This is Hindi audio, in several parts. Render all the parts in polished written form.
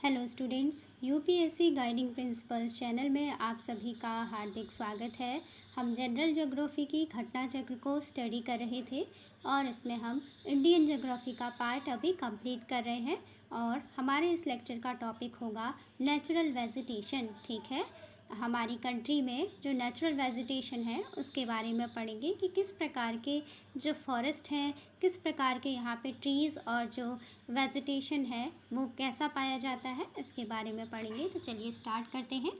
Hello students, UPSC guiding principles channel में आप सभी का हार्दिक स्वागत है। हम जनरल ज्योग्राफी की घटना चक्र को स्टडी कर रहे थे और इसमें हम इंडियन ज्योग्राफी का पार्ट अभी कंप्लीट कर रहे हैं और हमारे इस लेक्चर का टॉपिक होगा नेचुरल वेजिटेशन। ठीक है, हमारी कंट्री में जो नेचुरल वेजिटेशन है उसके बारे में पढ़ेंगे कि किस प्रकार के जो फॉरेस्ट हैं, किस प्रकार के यहाँ पे ट्रीज़ और जो वेजिटेशन है वो कैसा पाया जाता है, इसके बारे में पढ़ेंगे। तो चलिए स्टार्ट करते हैं।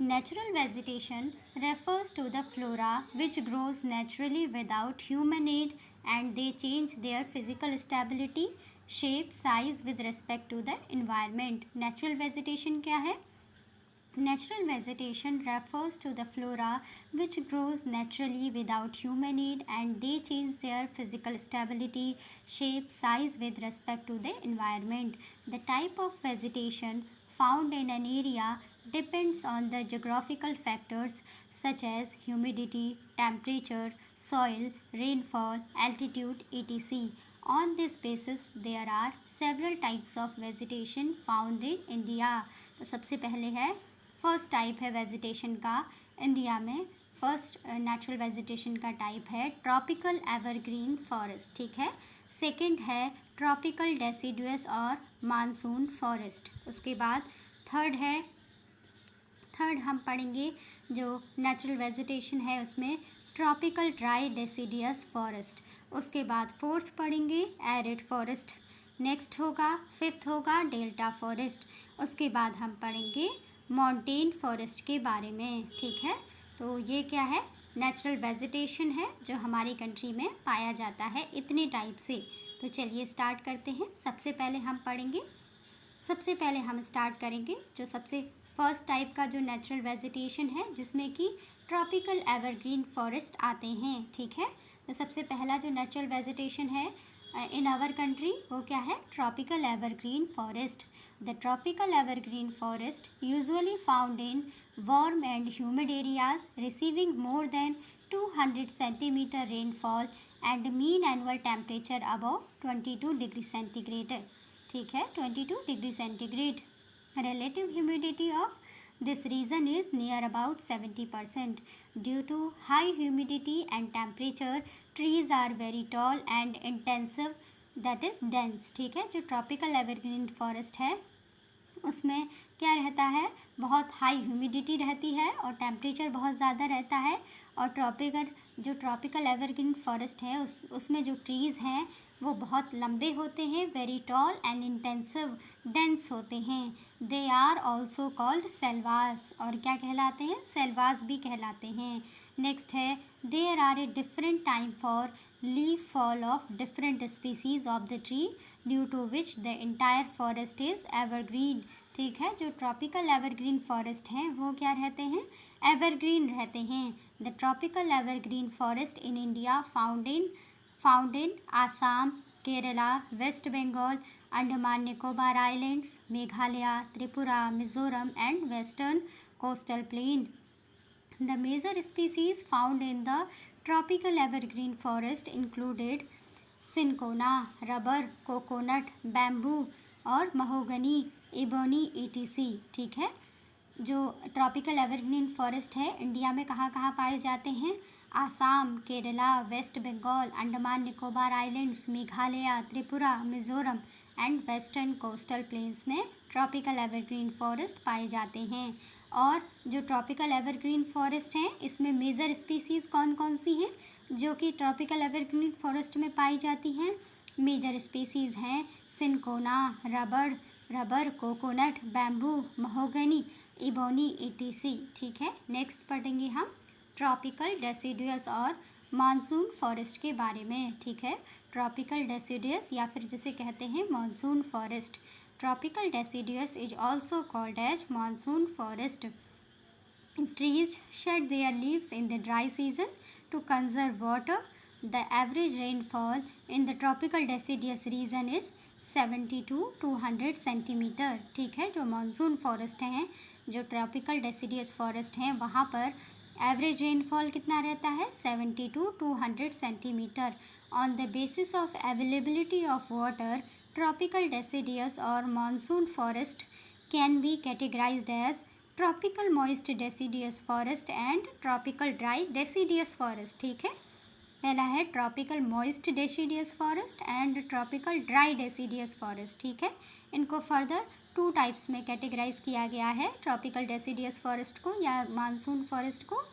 Natural vegetation refers to the flora which grows naturally without human aid and they change their physical stability, shape, size with respect to the environment. Natural vegetation क्या है? Natural vegetation refers to the flora which grows naturally without human aid and they change their physical stability, shape, size with respect to the environment. The type of vegetation found in an area depends on the geographical factors such as humidity, temperature, soil, rainfall, altitude, etc. On this basis, there are several types of vegetation found in India. तो सबसे पहले है फर्स्ट टाइप है वेजिटेशन का इंडिया में। फर्स्ट नेचुरल वेजिटेशन का टाइप है ट्रॉपिकल एवरग्रीन फॉरेस्ट। ठीक है। सेकंड है ट्रॉपिकल डेसिडुअस और मानसून फॉरेस्ट। उसके बाद थर्ड हम पढ़ेंगे जो नेचुरल वेजिटेशन है उसमें ट्रॉपिकल ड्राई डेसिडियस फॉरेस्ट। उसके बाद फोर्थ पढ़ेंगे एरिड फॉरेस्ट। नेक्स्ट होगा फिफ्थ होगा डेल्टा फॉरेस्ट। उसके बाद हम पढ़ेंगे माउंटेन फॉरेस्ट के बारे में। ठीक है, तो ये क्या है? नेचुरल वेजिटेशन है जो हमारी कंट्री में पाया जाता है इतने टाइप से। तो चलिए स्टार्ट करते हैं। सबसे पहले हम स्टार्ट करेंगे जो सबसे फर्स्ट टाइप का जो नेचुरल वेजिटेशन है जिसमें कि ट्रॉपिकल एवरग्रीन फॉरेस्ट आते हैं। ठीक है, तो सबसे पहला जो नेचुरल वेजिटेशन है इन आवर कंट्री वो क्या है? Tropical evergreen forest. The tropical evergreen forest usually found in warm and humid areas receiving more than 200 centimeter rainfall and mean annual temperature above 22 degree centigrade. ठीक है, 22 degree centigrade. Relative humidity of this region is near about 70%. Due to high humidity and temperature, trees are very tall and intensive, that is dense. ठीक है, जो ट्रॉपिकल एवरग्रीन फॉरेस्ट है उसमें क्या रहता है? बहुत हाई ह्यूमिडिटी रहती है और टेम्परेचर बहुत ज़्यादा रहता है। और ट्रॉपिकल एवरग्रीन फॉरेस्ट है उसमें जो ट्रीज़ हैं वो बहुत लंबे होते हैं, very tall and intensive dense होते हैं। They are also called selvas, और क्या कहलाते हैं? सेल्वास भी कहलाते हैं। नेक्स्ट है there are a different time for leaf fall of different species of the tree due to which the entire forest is evergreen. ठीक है, जो ट्रॉपिकल एवरग्रीन फॉरेस्ट हैं वो क्या रहते हैं? एवरग्रीन रहते हैं। The tropical evergreen forest in India found in Assam, Kerala, West Bengal, Andaman Nicobar Islands, Meghalaya, Tripura, Mizoram and western coastal plain. The major species found in the tropical evergreen forest included cinchona, rubber, coconut, bamboo और महोगनी, इबोनी etc. ठीक है, जो ट्रॉपिकल एवरग्रीन फॉरेस्ट है इंडिया में कहाँ कहाँ पाए जाते हैं? Assam, Kerala, West Bengal, Andaman Nicobar Islands, Meghalaya, Tripura, Mizoram and western coastal plains में ट्रॉपिकल एवरग्रीन फॉरेस्ट पाए जाते हैं। और जो ट्रॉपिकल एवरग्रीन फॉरेस्ट हैं इसमें मेजर स्पीसीज़ कौन कौन सी हैं जो कि ट्रॉपिकल एवरग्रीन फॉरेस्ट में पाई जाती हैं? मेजर स्पीसीज़ हैं cinchona, rubber, coconut, bamboo, mahogany, ebony etc. ठीक है, नेक्स्ट पढ़ेंगे हम ट्रॉपिकल डेसिडुअस और मानसून फॉरेस्ट के बारे में। ठीक है, ट्रॉपिकल डेसिडुअस या फिर जिसे कहते हैं monsoon forest. Tropical deciduous is also called as monsoon forest. Trees shed their leaves in the dry season to conserve water. The average rainfall in the tropical deciduous region is 70 to 200 centimetre. ठीक है, जो मानसून फॉरेस्ट हैं, जो ट्रॉपिकल डेसिडियस फॉरेस्ट हैं वहाँ पर एवरेज रेनफॉल कितना रहता है? 70 to 200 centimetre. On the basis of availability of water tropical deciduous और monsoon forest can be categorised as tropical moist deciduous forest and tropical dry deciduous forest. ठीक है, पहला है tropical moist deciduous forest and tropical dry deciduous forest. ठीक है, इनको फर्दर 2 टाइप्स में कैटेगराइज किया गया है, ट्रॉपिकल डेसिडियस फॉरेस्ट को या मानसून फॉरेस्ट को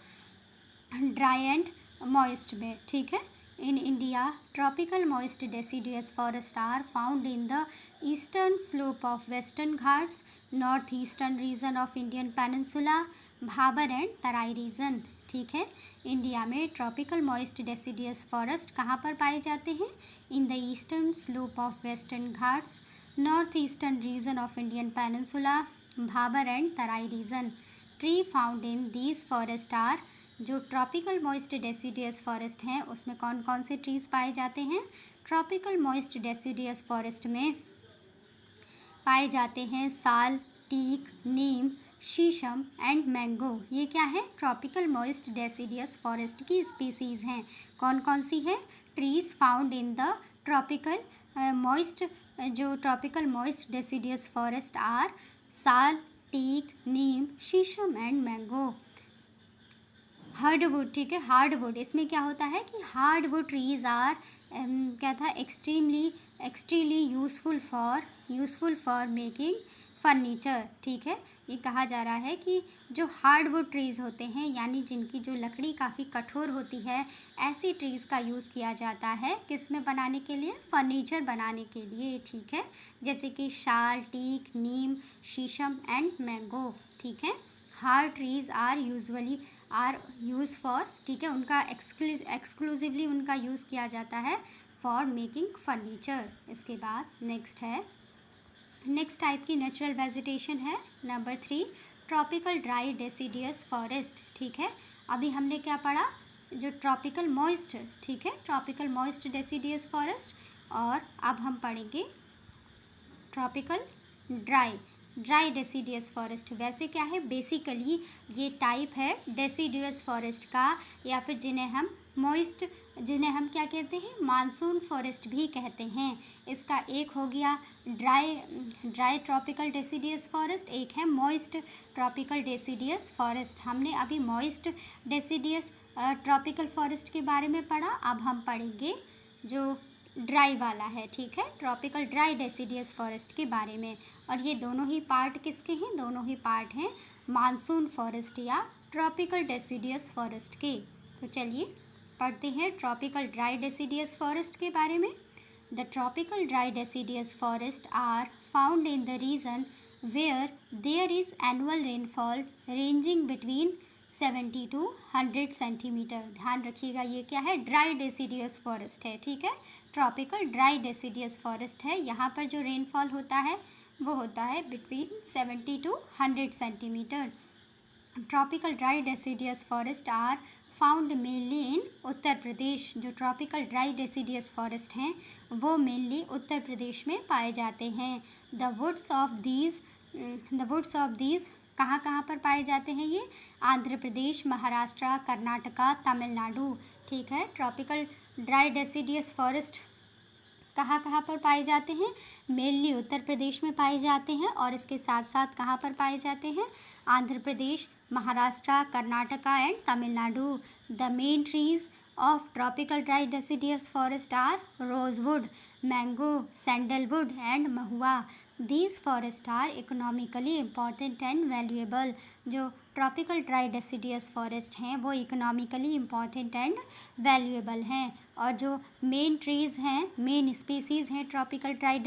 ड्राई एंड मॉइस्ट में। ठीक है, in India tropical moist deciduous forest are found in the eastern slope of western Ghats, north eastern region of Indian peninsula, Bhabar and Terai region. ठीक है, इंडिया में ट्रॉपिकल मॉइस्ट डेसिडियस फॉरेस्ट कहाँ पर पाए जाते हैं? In the eastern slope of western Ghats, north eastern region of Indian peninsula, Bhabar and Terai region. Tree found in these forest are, जो ट्रॉपिकल मॉइस्ट डेसिडियस फॉरेस्ट हैं उसमें कौन कौन से ट्रीज़ पाए जाते हैं? ट्रॉपिकल मॉइस्ट डेसिडियस फॉरेस्ट में पाए जाते हैं साल, teak, neem, sheesham and mango. ये क्या है? ट्रॉपिकल मॉइस्ट डेसिडियस फॉरेस्ट की स्पीसीज़ हैं। कौन कौन सी हैं? Trees found in the tropical moist, जो tropical moist deciduous forest are sal, teak, neem, sheesham and mango. Hardwood, ठीक है, हार्डवुड, इसमें क्या होता है कि हार्डवुड ट्रीज़ आर क्या था extremely useful for making furniture. ठीक है, ये कहा जा रहा है कि जो हार्डवुड ट्रीज़ होते हैं यानी जिनकी जो लकड़ी काफ़ी कठोर होती है, ऐसी ट्रीज़ का यूज़ किया जाता है किस में बनाने के लिए? फर्नीचर बनाने के लिए। ठीक है, जैसे कि शाल, teak, neem, sheesham and mango. ठीक है, hard trees are use for, ठीक है, उनका एक्सक्लूसिवली उनका यूज़ किया जाता है फॉर मेकिंग फर्नीचर। इसके बाद नेक्स्ट टाइप की नेचुरल वेजिटेशन है number 3, tropical dry deciduous forest. ठीक है, अभी हमने क्या पढ़ा? जो ट्रॉपिकल मॉइस्ट, ठीक है, ट्रॉपिकल मॉइस्ट डेसिडियस फॉरेस्ट, और अब हम पढ़ेंगे ट्रॉपिकल ड्राई डेसिडियस फॉरेस्ट। वैसे क्या है, बेसिकली ये टाइप है डेसिडियस फॉरेस्ट का, या फिर जिन्हें हम क्या कहते हैं? मानसून फॉरेस्ट भी कहते हैं। इसका एक हो गया ड्राई ट्रॉपिकल डेसिडियस फॉरेस्ट, एक है मॉइस्ट ट्रॉपिकल डेसिडियस फॉरेस्ट। हमने अभी मॉइस्ट डेसिडियस ट्रॉपिकल फॉरेस्ट के बारे में पढ़ा, अब हम पढ़ेंगे जो ड्राई वाला है। ठीक है, ट्रॉपिकल ड्राई डेसिडियस फॉरेस्ट के बारे में। और ये दोनों ही पार्ट किसके हैं? दोनों ही पार्ट हैं मानसून फॉरेस्ट या ट्रॉपिकल डेसिडियस फॉरेस्ट के। तो चलिए पढ़ते हैं ट्रॉपिकल ड्राई डेसिडियस फॉरेस्ट के बारे में। The tropical dry deciduous forest are found in the region where there is annual rainfall ranging between 70 to 100 centimetre. ध्यान रखिएगा, ये क्या है? ड्राई डेसिडियस फॉरेस्ट है। ठीक है, ट्रॉपिकल ड्राई डेसिडियस फॉरेस्ट है। यहाँ पर जो रेनफॉल होता है वो होता है between 70 to 100 centimetre. Tropical dry deciduous forest are found mainly in Uttar Pradesh. जो ट्रॉपिकल ड्राई डेसिडियस फॉरेस्ट हैं वो मेनली उत्तर प्रदेश में पाए जाते हैं। द वुड्स ऑफ दीज कहाँ कहाँ पर पाए जाते हैं ये? आंध्र प्रदेश, महाराष्ट्र, कर्नाटका, तमिलनाडु। ठीक है, ट्रॉपिकल ड्राई डेसिडियस फॉरेस्ट कहाँ कहाँ पर पाए जाते हैं? मेनली उत्तर प्रदेश में पाए जाते हैं, और इसके साथ साथ कहाँ पर पाए जाते हैं? Andhra Pradesh, Maharashtra, Karnataka and Tamil Nadu. The main trees of tropical dry deciduous forest are rosewood, mango, sandalwood and mahua. These forest are economically important and valuable. जो ट्रॉपिकल ड्राई डेसिडियस फॉरेस्ट हैं वो इकोनॉमिकली इम्पॉर्टेंट एंड वैल्यूएबल हैं। और जो मेन ट्रीज़ हैं, मेन स्पीसीज़ हैं ट्रॉपिकल ड्राई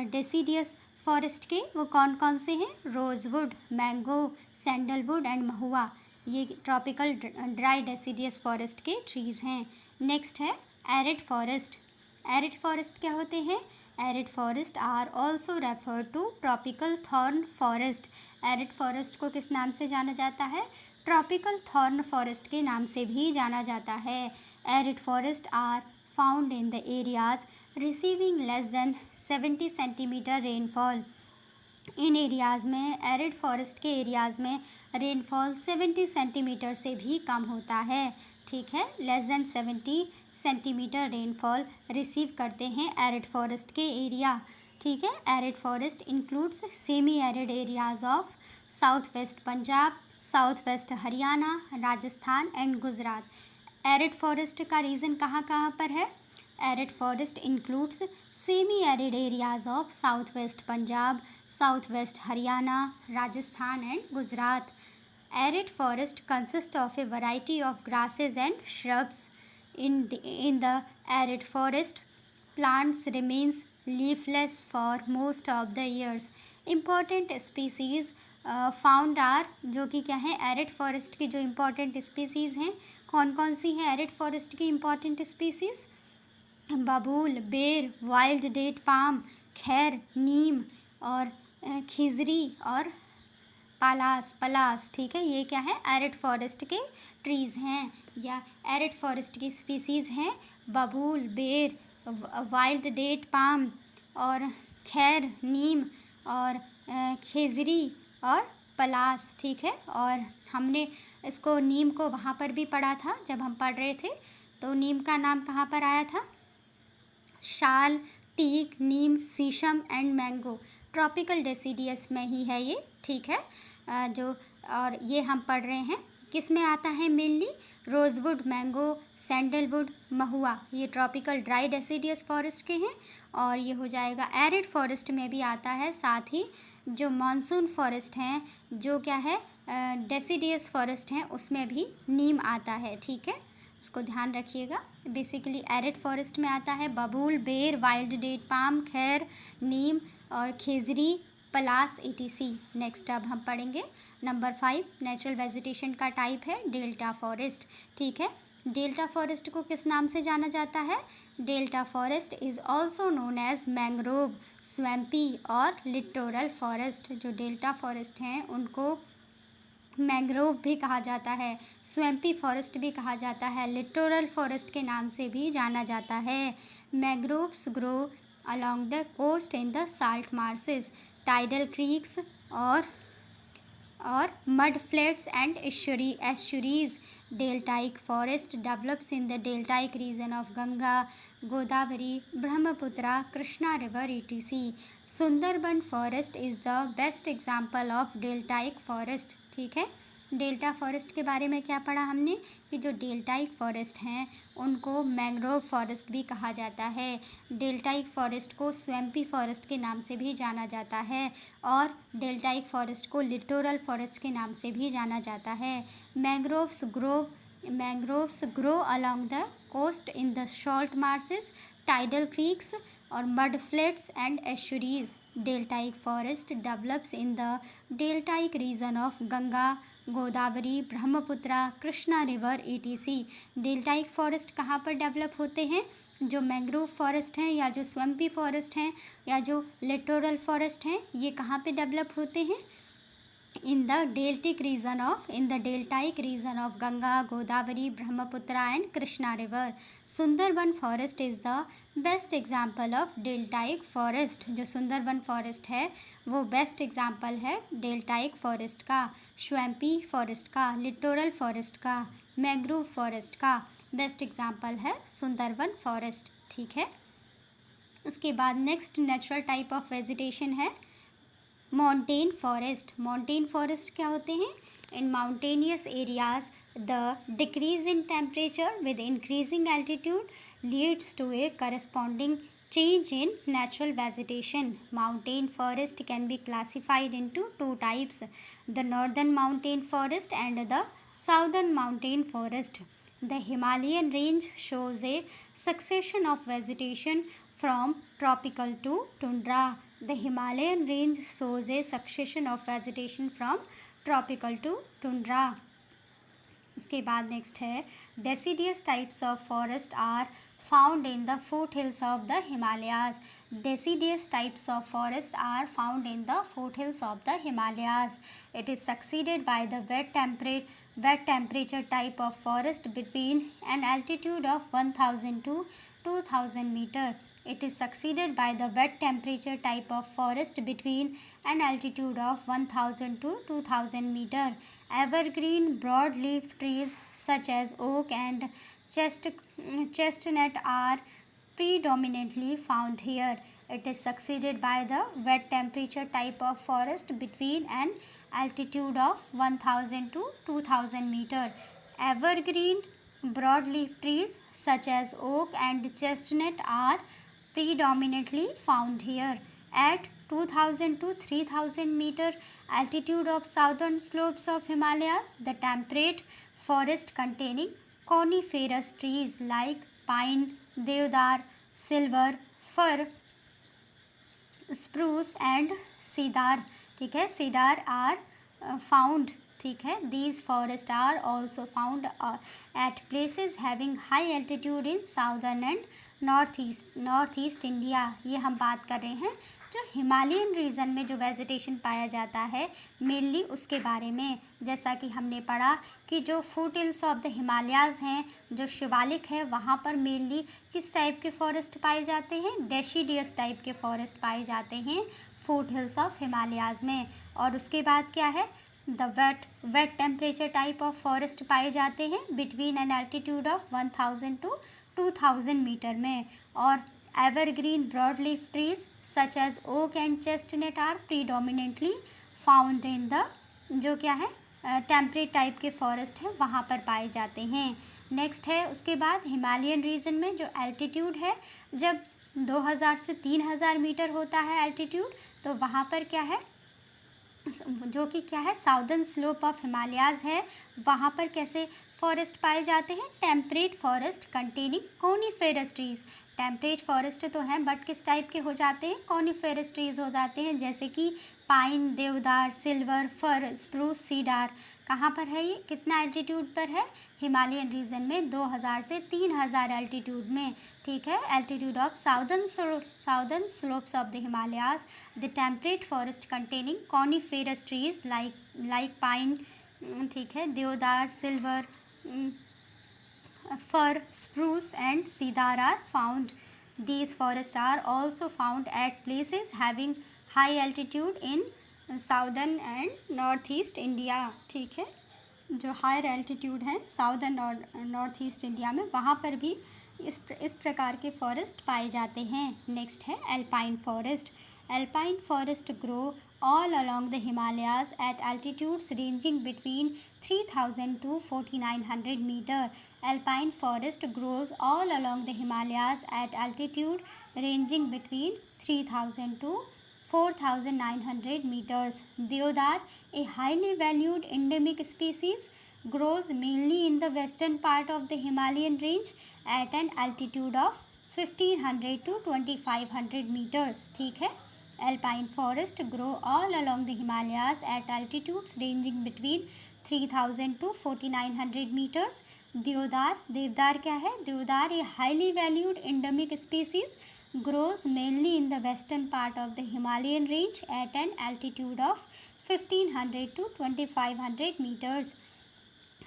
डेसिडियस फॉरेस्ट के, वो कौन कौन से हैं? Rosewood, mango, sandalwood and mahua. ये ट्रॉपिकल ड्राई डेसिडियस फॉरेस्ट के ट्रीज़ हैं। नेक्स्ट है एरिड फॉरेस्ट। एरिड फॉरेस्ट क्या होते हैं? Arid forest are also refer to tropical thorn forest. Arid forest को किस नाम से जाना जाता है? ट्रॉपिकल थॉर्न फॉरेस्ट के नाम से भी जाना जाता है। Arid forest are found in the areas receiving less than 70 centimetre rainfall. इन एरियाज़ में, एरिड फॉरेस्ट के एरियाज़ में रेनफॉल 70 सेंटीमीटर से भी कम होता है। ठीक है, less than 70 centimetre rainfall receive करते हैं एरिड फॉरेस्ट के एरिया। ठीक है, arid forest includes semi arid areas of south west Punjab, south west Haryana, Rajasthan and Gujarat. Arid forest का रीजन कहाँ कहाँ पर है? Arid forest includes semi arid areas of south west Punjab, south west Haryana, Rajasthan and Gujarat. Arid forest consists of a variety of grasses and shrubs. In the arid forest, plants remains leafless for most of the years. Important species found are, जो कि क्या है, एरिड फॉरेस्ट की जो इम्पॉर्टेंट स्पीसीज़ हैं, कौन कौन सी हैं एरिड फॉरेस्ट की इम्पॉर्टेंट स्पीसीज़? बबूल, बेर, वाइल्ड डेट पाम, खैर, नीम और खिजरी और पलास। ठीक है, ये क्या है, एरिड फॉरेस्ट के ट्रीज़ हैं या एरिड फॉरेस्ट की स्पीसीज़ हैं। बबूल, बेर, वाइल्ड डेट पाम और खैर, नीम और खेजरी और पलास। ठीक है, और हमने इसको नीम को वहाँ पर भी पढ़ा था जब हम पढ़ रहे थे। तो नीम का नाम कहाँ पर आया था? शाल, teak, neem, sheesham and mango. Tropical deciduous में ही है ये। ठीक है, जो और ये हम पढ़ रहे हैं किस में आता है मेनली? रोजवुड, मैंगो, सैंडलवुड, महुआ, ये ट्रॉपिकल ड्राई डेसीडियस फॉरेस्ट के हैं। और ये हो जाएगा एरिड फॉरेस्ट में भी आता है। साथ ही जो मानसून फॉरेस्ट हैं, जो क्या है, डेसीडियस फॉरेस्ट हैं, उसमें भी नीम आता है। ठीक है, उसको ध्यान रखिएगा। बेसिकली एरिड फॉरेस्ट में आता है बबूल, बेर, वाइल्ड डेट पाम, खैर, नीम और खेजरी, पलास, etc। नेक्स्ट अब हम पढ़ेंगे नंबर 5, नेचुरल वेजिटेशन का टाइप है डेल्टा फॉरेस्ट। ठीक है, डेल्टा फॉरेस्ट को किस नाम से जाना जाता है? Delta forest is also known as mangrove, swampy और लिटोरल फॉरेस्ट। जो डेल्टा फॉरेस्ट हैं उनको मैंग्रोव भी कहा जाता है, स्वैम्पी फॉरेस्ट भी कहा जाता है, लिटोरल फॉरेस्ट के नाम से भी जाना जाता है। Mangroves grow along the coast in the salt marshes, tidal creeks or mud flats and estuaries. Deltaic forest develops in the deltaic region of Ganga, Godavari, Brahmaputra, Krishna river, etc. Sundarban forest is the best example of deltaic forest. ठीक है, डेल्टा फॉरेस्ट के बारे में क्या पढ़ा हमने कि जो डेल्टाइक फॉरेस्ट हैं उनको मैंग्रोव फॉरेस्ट भी कहा जाता है। डेल्टाइक फॉरेस्ट को स्वैम्पी फॉरेस्ट के नाम से भी जाना जाता है और डेल्टाइक फॉरेस्ट को लिटोरल फॉरेस्ट के नाम से भी जाना जाता है। Mangroves grow along the coast in the salt marshes, tidal creeks और mud flats and estuaries. Deltaic forest develops in the deltaic region of Ganga, Godavari, Brahmaputra, Krishna river, etc। Deltaic forest कहाँ पर डेवलप होते हैं? जो मैंग्रोव फॉरेस्ट हैं या जो स्वैम्पी फॉरेस्ट हैं या जो लिटोरल फॉरेस्ट हैं, ये कहाँ पे डेवलप होते हैं? in the deltaic region of Ganga, Godavari, Brahmaputra and Krishna river. Sundarban forest is the best example of deltaic forest. जो सुंदरबन फॉरेस्ट है वो बेस्ट एग्जाम्पल है डेल्टाइक फॉरेस्ट का, स्वैम्पी फॉरेस्ट का, लिटोरल फॉरेस्ट का, मैंग्रोव फॉरेस्ट का बेस्ट एग्जाम्पल है सुंदरबन फॉरेस्ट। ठीक है, उसके बाद next natural type of vegetation है माउंटेन फॉरेस्ट। माउंटेन फॉरेस्ट क्या होते हैं? In mountainous areas the decrease in temperature with increasing altitude leads to a corresponding change in natural vegetation. Mountain forest can be classified into two types, the northern mountain forest and the southern mountain forest. The Himalayan range shows a succession of vegetation from tropical to tundra. The Himalayan range shows a succession of vegetation from tropical to tundra. उसके बाद नेक्स्ट है deciduous types of forest are found in the foot hills of the Himalayas. Deciduous types of forest are found in the foot hills of the Himalayas. It is succeeded by the wet temperature type of forest between an altitude of 1000 to 2000 metre. It is succeeded by the wet temperature type of forest between an altitude of 1000 to 2000 meter. Evergreen broadleaf trees such as oak and chestnut are predominantly found here. It is succeeded by the wet temperature type of forest between an altitude of 1000 to 2000 meter. Evergreen broadleaf trees such as oak and chestnut are predominantly found here. At 2000 to 3000 meter altitude of southern slopes of Himalayas, the temperate forest containing coniferous trees like pine, deodar, silver, fir, spruce and cedar, ठीक है, cedar are found, ठीक है. These forests are also found at places having high altitude in southern and north east India. ये हम बात कर रहे हैं जो हिमालयन रीजन में जो वेजिटेशन पाया जाता है मेनली उसके बारे में. जैसा कि हमने पढ़ा कि जो foot hills of the Himalayas हैं, जो शिवालिक है, वहाँ पर मेनली किस टाइप के फॉरेस्ट पाए जाते हैं? डेसीडियस टाइप के फॉरेस्ट पाए जाते हैं फुट हिल्स ऑफ हिमालयाज़ में. और उसके बाद क्या है? The wet temperature type of forest पाए जाते हैं between an altitude of 1000 to 2000 metre में. और evergreen broadleaf trees such as oak and chestnut are predominantly found in the, जो क्या है, टेम्परेट टाइप के फॉरेस्ट हैं वहाँ पर पाए जाते हैं. नेक्स्ट है उसके बाद हिमालयन रीजन में जो एल्टीट्यूड है, जब 2000 से 3000 मीटर होता है एल्टीट्यूड, तो वहाँ पर क्या है, जो कि क्या है, साउदर्न स्लोप ऑफ हिमालयाज़ है, वहाँ पर कैसे फॉरेस्ट पाए जाते हैं? Temperate forest containing coniferous trees. Temperate forest तो हैं बट किस टाइप के हो जाते हैं? कोनीफेरस ट्रीज हो जाते हैं, जैसे कि पाइन, देवदार, सिल्वर, फर, स्प्रूस, सीडार. कहाँ पर है ये? कितना एल्टीट्यूड पर है? हिमालयन रीजन में 2000 से 3000 एल्टीट्यूड में, ठीक है. Altitude of southern slopes of the Himalayas, the temperate forest containing coniferous trees like pine, ठीक है, देवदार, silver, fir, spruce and cedar are found. These forests are also found at places having high altitude in southern and northeast India. ठीक है, जो हायर एल्टीट्यूड है साउदर्न और नॉर्थ ईस्ट इंडिया में, वहाँ पर भी इस प्रकार के फॉरेस्ट पाए जाते हैं. नेक्स्ट है alpine forest. Alpine forest grow all along the Himalayas at altitudes ranging between 3000 to 4900 meter. Alpine forest grows all along the Himalayas at altitude ranging between 3000 to 4900 meters. Deodar, a highly valued endemic species, grows mainly in the western part of the Himalayan range at an altitude of 1500 to 2500 meters. ठीक है. Alpine forest grow all along the Himalayas at altitudes ranging between 3000 to 4900 meters. देवदार क्या है? देवदार a highly valued endemic species, grows mainly in the western part of the Himalayan range at an altitude of 1500 to 2500 meters.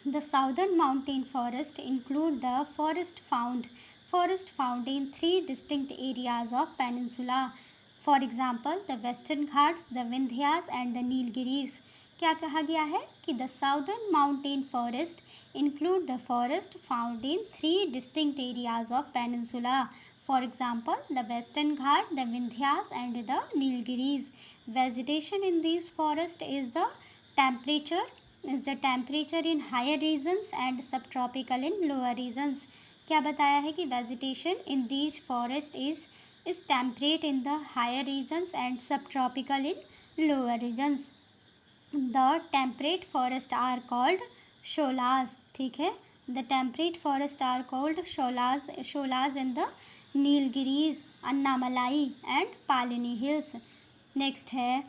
The southern mountain forest include the forest found in three distinct areas of peninsula. For example, the Western Ghats, the Vindhyas and the Nilgiris. क्या कहा गया है कि the southern mountain forest include the forest found in three distinct areas of peninsula. For example, the Western Ghat, the Vindhyas and the Nilgiris. Vegetation in these forests is the temperature in higher regions and subtropical in lower regions. क्या बताया है कि vegetation in these forests is temperate in the higher regions and subtropical in lower regions. The temperate forests are called sholas. ठीक है. The temperate forests are called sholas in the Nilgiris, Annamalai and Palani hills. Next है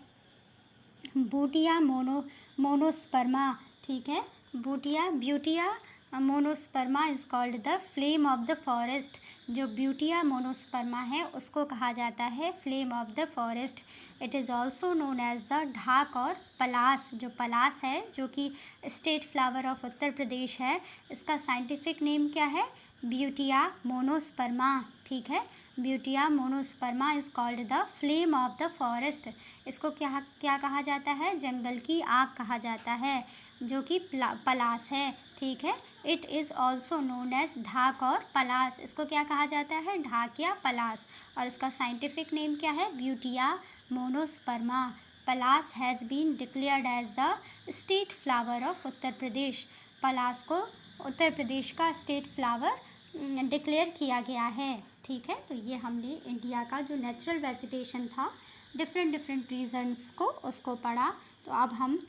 बूटिया मोनोस्पर्मा. ठीक है. Butea monosperma is called the flame of the forest. जो ब्यूटिया मोनोस्पर्मा है उसको कहा जाता है flame of the forest. It is also known as the dhak और पलास. जो पलास है, जो कि state flower of Uttar Pradesh है, इसका साइंटिफिक नेम क्या है? Butea monosperma. ठीक है. Butea monosperma is called the flame of the forest. इसको क्या क्या कहा जाता है? जंगल की आग कहा जाता है, जो कि पलास है। ठीक है, it is also known as dhak और पलास। इसको क्या कहा जाता है? ढाक या पलास। और इसका साइंटिफिक नेम क्या है? Butea monosperma. Palas has been declared as the state flower of Uttar Pradesh. Palas को उत्तर प्रदेश का स्टेट फ्लावर डिक्लेयर किया गया है। ठीक है, तो ये हमने इंडिया का जो नेचुरल वेजिटेशन था, डिफरेंट रीजन्स को उसको पढ़ा। तो अब हम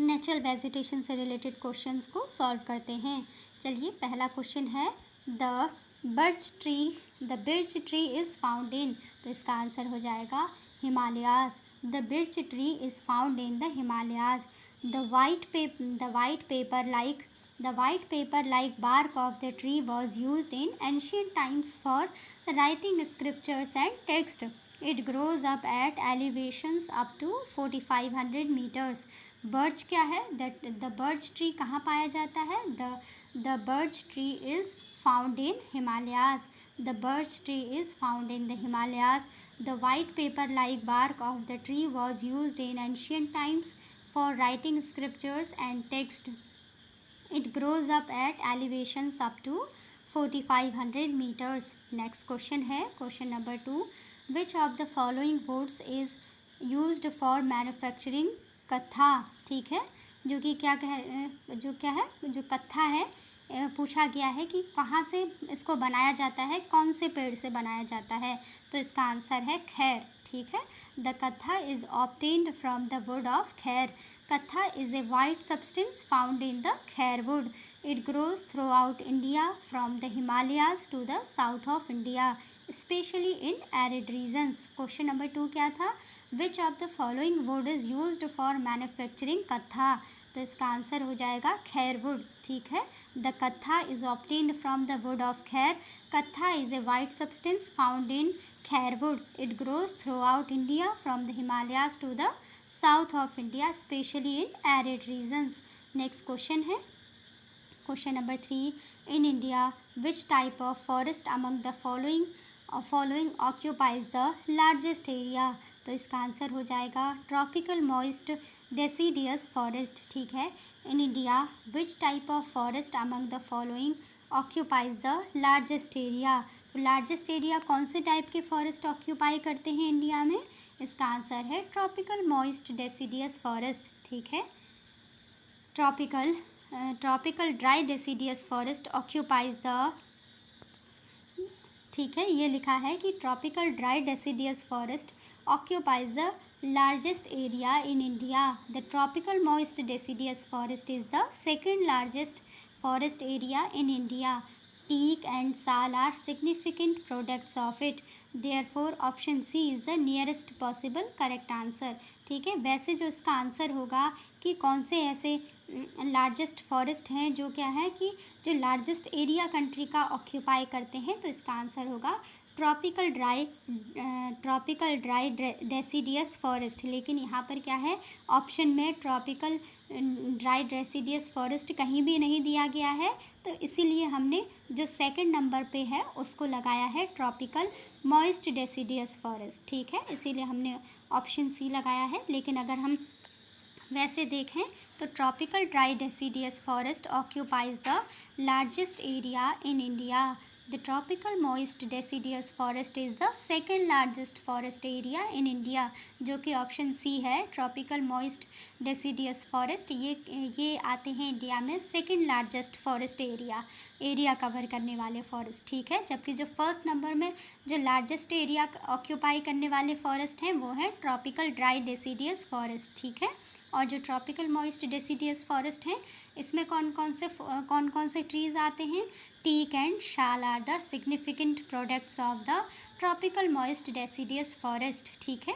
नेचुरल वेजिटेशन से रिलेटेड क्वेश्चंस को सॉल्व करते हैं। चलिए, पहला क्वेश्चन है the birch tree is found इन। तो इसका आंसर हो जाएगा Himalayas. The birch tree is found in the Himalayas. The white paper like bark of the tree was used in ancient times for writing scriptures and text. It grows up at elevations up to 4500 meters. Birch क्या है? द बर्च ट्री कहाँ पाया जाता है? The birch tree is found in Himalayas. The birch tree is found in the Himalayas. The white paper like bark of the tree was used in ancient times for writing scriptures and text. It grows up at elevations up to 4500 meters. Next question है question number 2. Which of the following woods is used for manufacturing कत्था? ठीक है, जो कि क्या है जो कत्था है, पूछा गया है कि कहाँ से इसको बनाया जाता है, कौन से पेड़ से बनाया जाता है। तो इसका आंसर है खैर। ठीक है, the kattha is obtained from the wood of khair. Kattha is a white substance found in the khair wood. It grows throughout India from the Himalayas to the south of India, specially in arid regions. Question number 2 क्या था? Which of the following wood is used for manufacturing kattha? तो इसका आंसर हो जाएगा खैर वुड. ठीक है, the kattha is obtained from the wood of khair. Kattha is a white substance found in khair wood. It grows throughout India from the Himalayas to the south of India, specially in arid regions. Next question है question number 3. In India which type of forest among the following occupies the largest area? तो इसका आंसर हो जाएगा ट्रॉपिकल मॉइस्ट डेसीडियस फॉरेस्ट. ठीक है, in India which type of forest among the following occupies the largest area? तो लार्जेस्ट एरिया कौन से टाइप के फॉरेस्ट ऑक्यूपाई करते हैं इंडिया में? इसका आंसर है ट्रॉपिकल मॉइस्ट डेसीडियस फॉरेस्ट. ठीक है, tropical dry deciduous forest occupies the. ठीक है, ये लिखा है कि tropical dry deciduous forest occupies the largest area in India. The tropical moist deciduous forest is the second largest forest area in India. Teak and sal are significant products of it. Therefore, option C is the nearest possible correct answer. ठीक है, वैसे जो इसका आंसर होगा कि कौन से ऐसे लार्जेस्ट फॉरेस्ट हैं जो क्या है कि जो लार्जेस्ट एरिया कंट्री का ऑक्यूपाई करते हैं, तो इसका आंसर होगा ट्रॉपिकल ड्राई डेसीडियस फॉरेस्ट. लेकिन यहाँ पर क्या है, ऑप्शन में ट्रॉपिकल ड्राई डेसीडियस फॉरेस्ट कहीं भी नहीं दिया गया है, तो इसीलिए हमने जो सेकंड नंबर पे है उसको लगाया है ट्रॉपिकल मॉइस्ट डेसीडियस फॉरेस्ट. ठीक है, इसीलिए हमने ऑप्शन सी लगाया है. लेकिन अगर हम वैसे देखें तो tropical dry deciduous forest occupies the largest area in India. The tropical moist deciduous forest is the second largest forest area in India, जो कि ऑप्शन सी है. ट्रॉपिकल मॉइस्ट डेसीडियस फॉरेस्ट ये आते हैं इंडिया में second largest forest area cover करने वाले फॉरेस्ट. ठीक है, जबकि जो फर्स्ट नंबर में जो लार्जेस्ट एरिया ऑक्यूपाई करने वाले फॉरेस्ट हैं वो हैं ट्रॉपिकल ड्राई डेसीडियस फॉरेस्ट. ठीक है, और जो ट्रॉपिकल मॉइस्ट डेसीडियस फॉरेस्ट हैं इसमें कौन कौन से ट्रीज़ आते हैं? Teak and sal are the significant products of the tropical moist deciduous forest. ठीक है,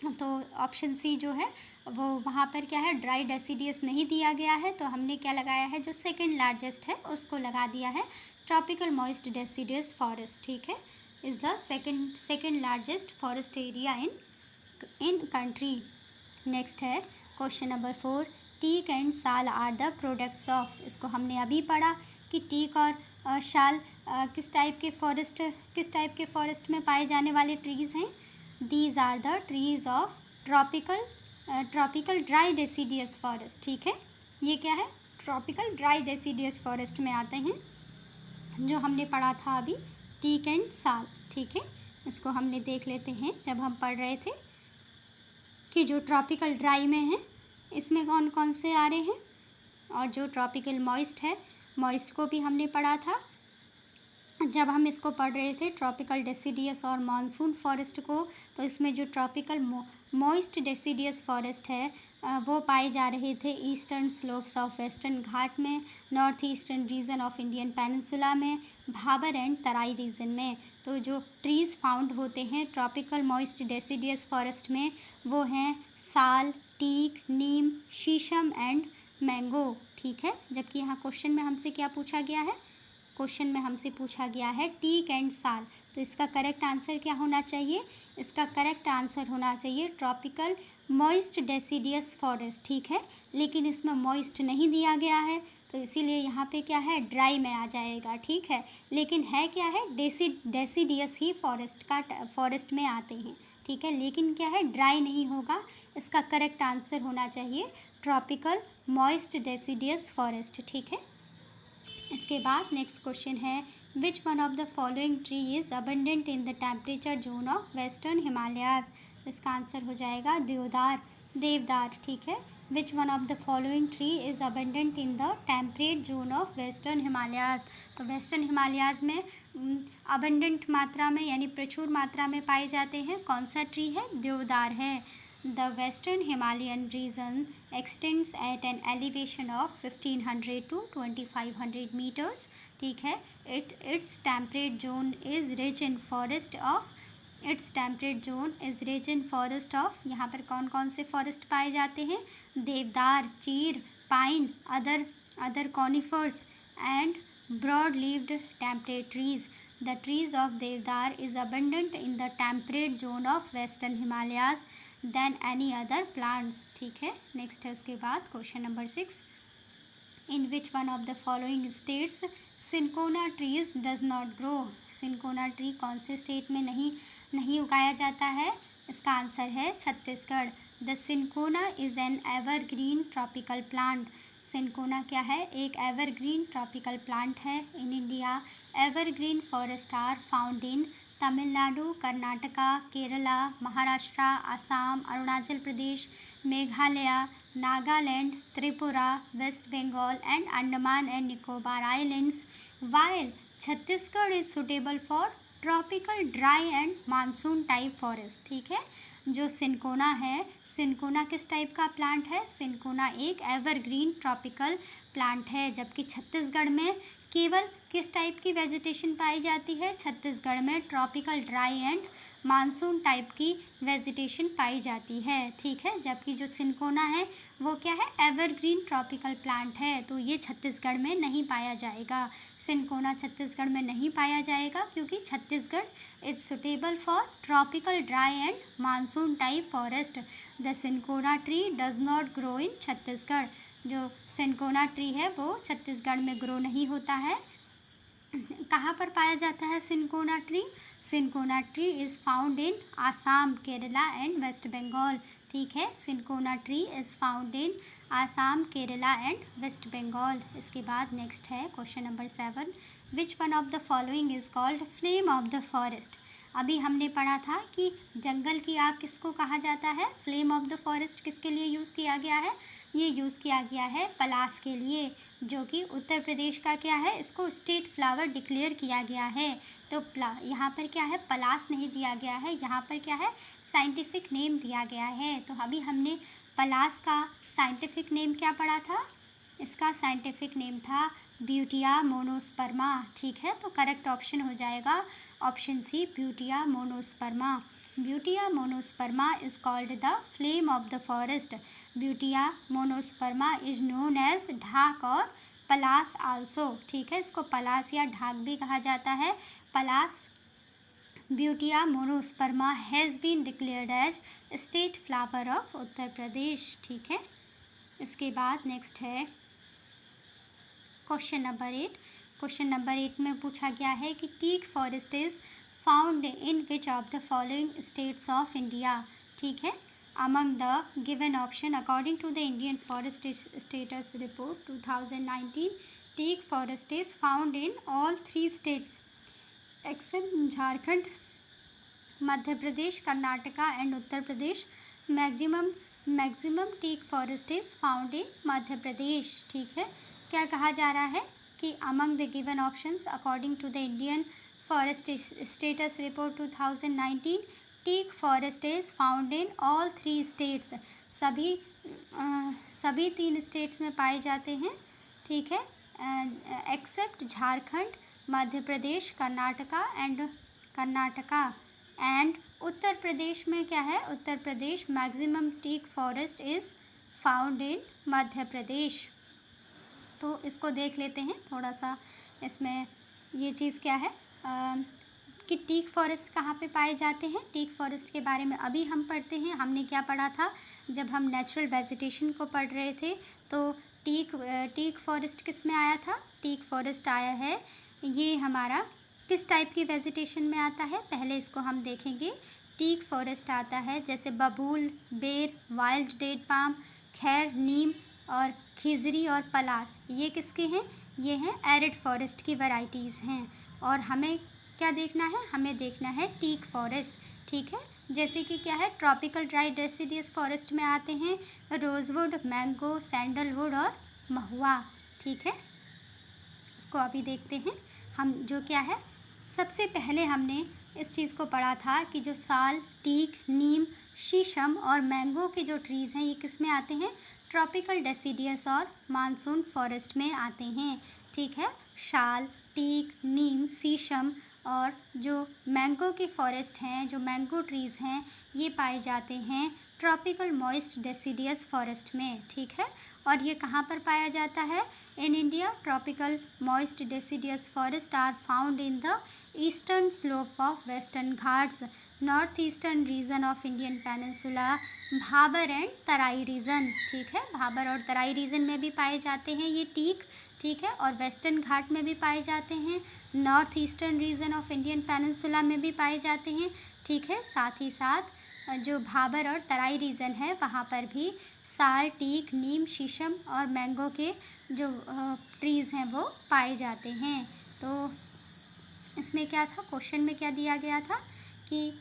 तो ऑप्शन सी जो है वो वहाँ पर क्या है, ड्राई डेसीडियस नहीं दिया गया है, तो हमने क्या लगाया है, जो सेकंड लार्जेस्ट है उसको लगा दिया है ट्रॉपिकल मॉइस्ट डेसीडियस फॉरेस्ट. ठीक है, is the second largest forest area in country. Next है क्वेश्चन नंबर 4. टीक एंड साल आर द प्रोडक्ट्स ऑफ. इसको हमने अभी पढ़ा कि टीक और शाल किस टाइप के फॉरेस्ट में पाए जाने वाले ट्रीज़ हैं? These are the trees of tropical dry deciduous forest, ठीक है। ये क्या है? ट्रॉपिकल ड्राई डेसिडियस फॉरेस्ट में आते हैं, जो हमने पढ़ा था अभी, टीक एंड साल, ठीक है। इसको हमने देख लेते हैं जब हम पढ़ रहे थे कि जो ट्रॉपिकल ड्राई में है इसमें कौन कौन से आ रहे हैं, और जो ट्रॉपिकल मॉइस्ट है, मॉइस्ट को भी हमने पढ़ा था जब हम इसको पढ़ रहे थे, ट्रॉपिकल डेसिडियस और मानसून फॉरेस्ट को। तो इसमें जो ट्रॉपिकल मॉइस्ट डेसिडियस फॉरेस्ट है वो पाए जा रहे थे ईस्टर्न स्लोप्स ऑफ वेस्टर्न घाट में, north eastern region of Indian peninsula में, भाबर एंड तराई रीजन में। तो जो ट्रीज़ फाउंड होते हैं ट्रॉपिकल मॉइस्ट डेसिडियस फॉरेस्ट में वो हैं साल, teak, neem, sheesham and mango, ठीक है। जबकि यहाँ क्वेश्चन में हमसे क्या पूछा गया है? क्वेश्चन में हमसे पूछा गया है टीक एंड साल। तो इसका करेक्ट आंसर क्या होना चाहिए? इसका करेक्ट आंसर होना चाहिए ट्रॉपिकल मॉइस्ट डेसिडियस फॉरेस्ट, ठीक है। लेकिन इसमें मॉइस्ट नहीं दिया गया है, तो इसीलिए यहाँ पे क्या है, ड्राई में आ जाएगा, ठीक है। लेकिन है क्या है, डेसिडियस ही फॉरेस्ट में आते हैं, ठीक है। लेकिन क्या है, ड्राई नहीं होगा। इसका करेक्ट आंसर होना चाहिए ट्रॉपिकल मॉइस्ट डेसिडियस फॉरेस्ट, ठीक है। इसके बाद नेक्स्ट क्वेश्चन है, विच one of the following tree is abundant in the temperature zone of western Himalayas? तो इसका आंसर हो जाएगा देवदार, ठीक है। विच one of the following tree is abundant in the temperate zone of western Himalayas? तो वेस्टर्न हिमालयाज में अबंडेंट मात्रा में यानी प्रचुर मात्रा में पाए जाते हैं कौन सा ट्री है? देवदार है। The western Himalayan region extends at an elevation of 1500 to 2500 meters, ठीक है। Its temperate zone is rich in forest of यहाँ पर कौन कौन से फॉरेस्ट पाए जाते हैं? देवदार, चीर, pine, other conifers and broad-leaved temperate trees. The trees of Devdar is abundant in the temperate zone of western Himalayas than any other plants, ठीक है। नेक्स्ट है उसके बाद question number 6, in which one of the following states cinchona trees does not grow? Cinchona tree कौन से स्टेट में नहीं उगाया जाता है? इसका आंसर है Chhattisgarh. The cinchona is an evergreen tropical plant. Cinchona क्या है? एक एवरग्रीन ट्रॉपिकल प्लांट है। In India evergreen forest are found in Tamil Nadu, Karnataka, Kerala, Maharashtra, Assam, Arunachal Pradesh, Meghalaya, Nagaland, Tripura, West Bengal and Andaman and Nicobar islands, while Chhattisgarh is suitable for tropical dry and monsoon type forest, ठीक है। जो सिनकोना है, सिनकोना किस टाइप का प्लांट है? सिनकोना एक एवरग्रीन ट्रॉपिकल प्लांट है। जबकि छत्तीसगढ़ में केवल किस टाइप की वेजिटेशन पाई जाती है? छत्तीसगढ़ में tropical dry and monsoon type की वेजिटेशन पाई जाती है, ठीक है। जबकि जो सिनकोना है वो क्या है? एवरग्रीन ट्रॉपिकल प्लांट है, तो ये छत्तीसगढ़ में नहीं पाया जाएगा। सिनकोना छत्तीसगढ़ में नहीं पाया जाएगा क्योंकि Chhattisgarh is suitable for tropical dry and monsoon type forest. The cinchona tree does not grow in Chhattisgarh. जो सिनकोना ट्री है वो छत्तीसगढ़ में ग्रो नहीं होता है। कहाँ पर पाया जाता है cinchona tree? Cinchona tree is found in Assam, Kerala and West Bengal, ठीक है। Cinchona tree is found in Assam, Kerala and West Bengal. इसके बाद नेक्स्ट है question number 7, which one of the following is called flame of the forest? अभी हमने पढ़ा था कि जंगल की आग किसको कहा जाता है? फ्लेम ऑफ द फॉरेस्ट किसके लिए यूज़ किया गया है? ये यूज़ किया गया है पलास के लिए, जो कि उत्तर प्रदेश का क्या है, इसको स्टेट फ्लावर डिक्लेयर किया गया है। तो यहाँ पर क्या है, पलास नहीं दिया गया है, यहाँ पर क्या है, साइंटिफिक नेम दिया गया है। तो अभी हमने पलास का साइंटिफिक नेम क्या पढ़ा था? इसका साइंटिफिक नेम था ब्यूटिया मोनोस्पर्मा, ठीक है। तो करेक्ट ऑप्शन हो जाएगा option C, Butea monosperma. Butea monosperma is called the flame of the forest. Butea monosperma is known as dhak और पलास आल्सो, ठीक है। इसको पलास या ढाक भी कहा जाता है। Palas butea monosperma has been declared as state flower of Uttar Pradesh, ठीक है। इसके बाद नेक्स्ट है क्वेश्चन नंबर 8, क्वेश्चन नंबर 8 में पूछा गया है कि teak forest is found in which of the following states of India. ठीक है, among the given option according to the Indian Forest Status Report 2019, teak forest is found in all 3 states except Jharkhand, Madhya Pradesh, Karnataka and Uttar Pradesh. Maximum teak forest is found in Madhya Pradesh. ठीक है, क्या कहा जा रहा है कि among the given options according to the Indian forest status report 2019, teak forest is found in all 3 states. सभी 3 स्टेट्स में पाए जाते हैं। ठीक है, एक्सेप्ट झारखंड, मध्य प्रदेश, कर्नाटका एंड उत्तर प्रदेश में क्या है, Uttar Pradesh maximum teak forest is found in Madhya Pradesh. तो इसको देख लेते हैं थोड़ा सा। इसमें ये चीज़ क्या है कि टीक फॉरेस्ट कहाँ पे पाए जाते हैं। टीक फॉरेस्ट के बारे में अभी हम पढ़ते हैं। हमने क्या पढ़ा था जब हम नेचुरल वेजिटेशन को पढ़ रहे थे, तो टीक फॉरेस्ट किस में आया था। टीक फॉरेस्ट आया है, ये हमारा किस टाइप की वेजिटेशन में आता है, पहले इसको हम देखेंगे। टीक फॉरेस्ट आता है जैसे बबूल, बेर, वाइल्ड डेट पाम, खैर, नीम और खिजरी और पलास, ये किसके हैं, ये हैं एरिड फॉरेस्ट की वैरायटीज़ हैं। और हमें क्या देखना है, हमें देखना है टीक फॉरेस्ट। ठीक है, जैसे कि क्या है, ट्रॉपिकल ड्राई डेसिडियस फॉरेस्ट में आते हैं रोज़वुड, मैंगो, सैंडलवुड और महुआ। ठीक है, इसको अभी देखते हैं हम। जो क्या है, सबसे पहले हमने इस चीज़ को पढ़ा था कि जो साल, टीक, नीम, शीशम और मैंगो के जो ट्रीज़ हैं ये किस में आते हैं, ट्रॉपिकल डेसिडियस और मानसून फॉरेस्ट में आते हैं। ठीक है, शाल, टीक, नीम, शीशम और जो मैंगो के फॉरेस्ट हैं, जो मैंगो ट्रीज़ हैं, ये पाए जाते हैं ट्रॉपिकल मॉइस्ट डेसिडियस फॉरेस्ट में। ठीक है, और ये कहाँ पर पाया जाता है, in India tropical moist deciduous forest are found in the eastern slope of western Ghats, north eastern region of Indian peninsula, Bhabar and Terai region. ठीक है, भाबर और तराई रीजन में भी पाए जाते हैं ये टीक। ठीक है, और वेस्टर्न घाट में भी पाए जाते हैं, north eastern region of Indian peninsula में भी पाए जाते हैं। ठीक है, साथ ही साथ जो भाबर और तराई रीजन है वहाँ पर भी साल, टीक, नीम, शीशम और मैंगो के जो ट्रीज़ हैं वो पाए जाते हैं। तो इसमें क्या था, क्वेश्चन में क्या दिया गया था कि,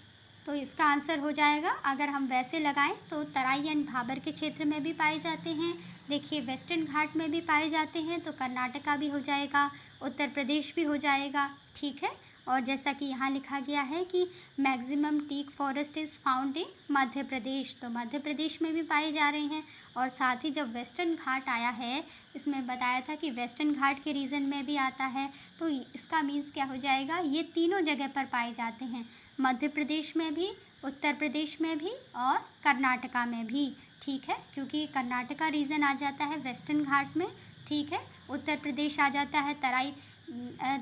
तो इसका आंसर हो जाएगा, अगर हम वैसे लगाएं तो तराई एंड भाबर के क्षेत्र में भी पाए जाते हैं। देखिए, वेस्टर्न घाट में भी पाए जाते हैं, तो कर्नाटका भी हो जाएगा, उत्तर प्रदेश भी हो जाएगा। ठीक है, और जैसा कि यहाँ लिखा गया है कि maximum teak forest is found in Madhya Pradesh, तो मध्य प्रदेश में भी पाए जा रहे हैं। और साथ ही जब वेस्टर्न घाट आया है, इसमें बताया था कि वेस्टर्न घाट के रीजन में भी आता है, तो इसका मीन्स क्या हो जाएगा, ये तीनों जगह पर पाए जाते हैं, मध्य प्रदेश में भी, उत्तर प्रदेश में भी और कर्नाटका में भी। ठीक है, क्योंकि कर्नाटका रीजन आ जाता है वेस्टर्न घाट में। ठीक है, उत्तर प्रदेश आ जाता है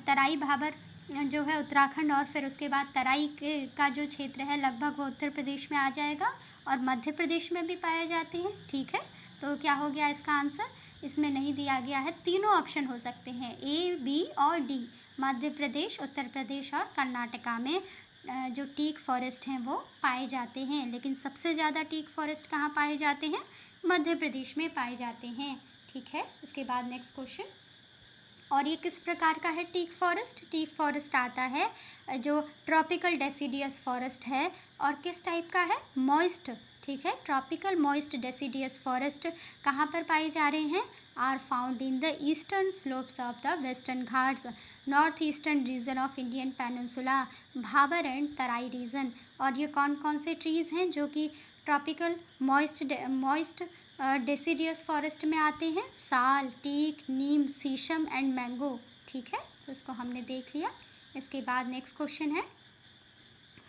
तराई भाबर जो है उत्तराखंड, और फिर उसके बाद तराई का जो क्षेत्र है लगभग वो उत्तर प्रदेश में आ जाएगा, और मध्य प्रदेश में भी पाए जाते हैं। ठीक है, तो क्या हो गया इसका आंसर, इसमें नहीं दिया गया है, तीनों ऑप्शन हो सकते हैं, ए, बी और डी, मध्य प्रदेश, उत्तर प्रदेश और कर्नाटका में जो टीक फॉरेस्ट हैं वो पाए जाते हैं। लेकिन सबसे ज़्यादा टीक फॉरेस्ट कहाँ पाए जाते हैं, मध्य प्रदेश में पाए जाते हैं। ठीक है, इसके बाद नेक्स्ट क्वेश्चन, और ये किस प्रकार का है टीक फॉरेस्ट। टीक फॉरेस्ट आता है जो ट्रॉपिकल डेसिडियस फॉरेस्ट है, और किस टाइप का है, मॉइस्ट। ठीक है, ट्रॉपिकल मॉइस्ट डेसिडियस फॉरेस्ट कहाँ पर पाए जा रहे हैं, are found in the eastern slopes of the Western Ghats, north eastern region of Indian peninsula, Bhabar and Terai region. और ये कौन कौन से ट्रीज़ हैं जो कि ट्रॉपिकल मॉइस्ट डेसिडियस फॉरेस्ट में आते हैं, साल, teak, neem, sheesham and mango. ठीक है, तो इसको हमने देख लिया। इसके बाद नेक्स्ट क्वेश्चन है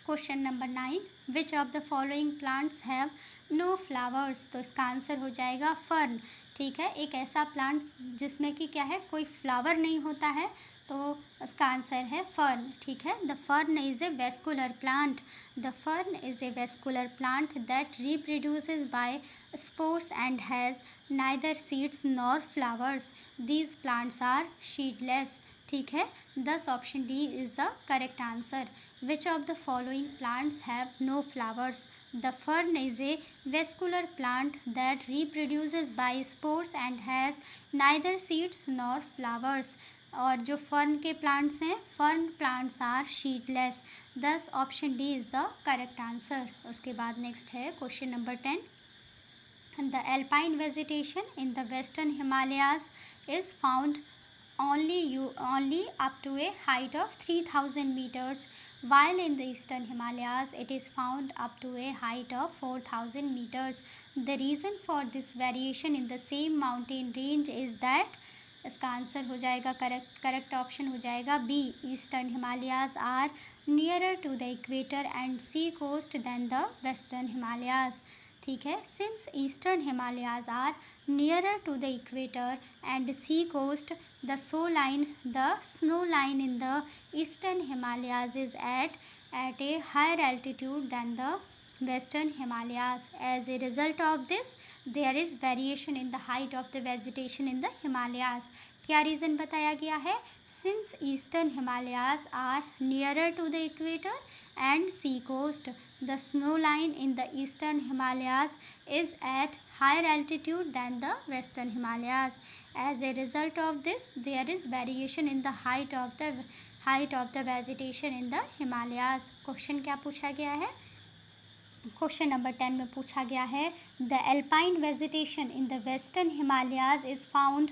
question number 9, which of the following plants have no flowers, तो इसका आंसर हो जाएगा फर्न। ठीक है, एक ऐसा प्लांट जिसमें कि क्या है, कोई फ्लावर नहीं होता है, तो इसका आंसर है फर्न। ठीक है, the fern is a vascular plant, the fern is a vascular plant that reproduces by spores and has neither seeds nor flowers. These plants are seedless. ठीक है, thus option D is the correct answer. Which of the following plants have no flowers? The fern is a vascular plant that reproduces by spores and has neither seeds nor flowers. और जो फर्न के प्लांट्स हैं, fern plants are sheetless. Thus option D is the correct answer. उसके बाद नेक्स्ट है question number 10. The alpine vegetation in the western Himalayas is found only up to a height of 3000 meters, while in the eastern Himalayas it is found up to a height of 4000 meters. The reason for this variation in the same mountain range is that, इसका आंसर हो जाएगा करेक्ट ऑप्शन हो जाएगा B. Eastern Himalayas are nearer to the equator and sea coast than the western Himalayas. ठीक है, since eastern Himalayas are nearer to the equator and sea coast, the snow line in the eastern Himalayas is at a higher altitude than the western Himalayas. As a result of this, there is variation in the height of the vegetation in the Himalayas. क्या रीज़न बताया गया है? Since eastern Himalayas are nearer to the equator and sea coast, the snow line in the eastern Himalayas is at higher altitude than the western Himalayas. As a result of this, there is variation in the height of the vegetation in the Himalayas. Question क्या पूछा गया है? क्वेश्चन नंबर 10 में पूछा गया है, the alpine vegetation in the western Himalayas is found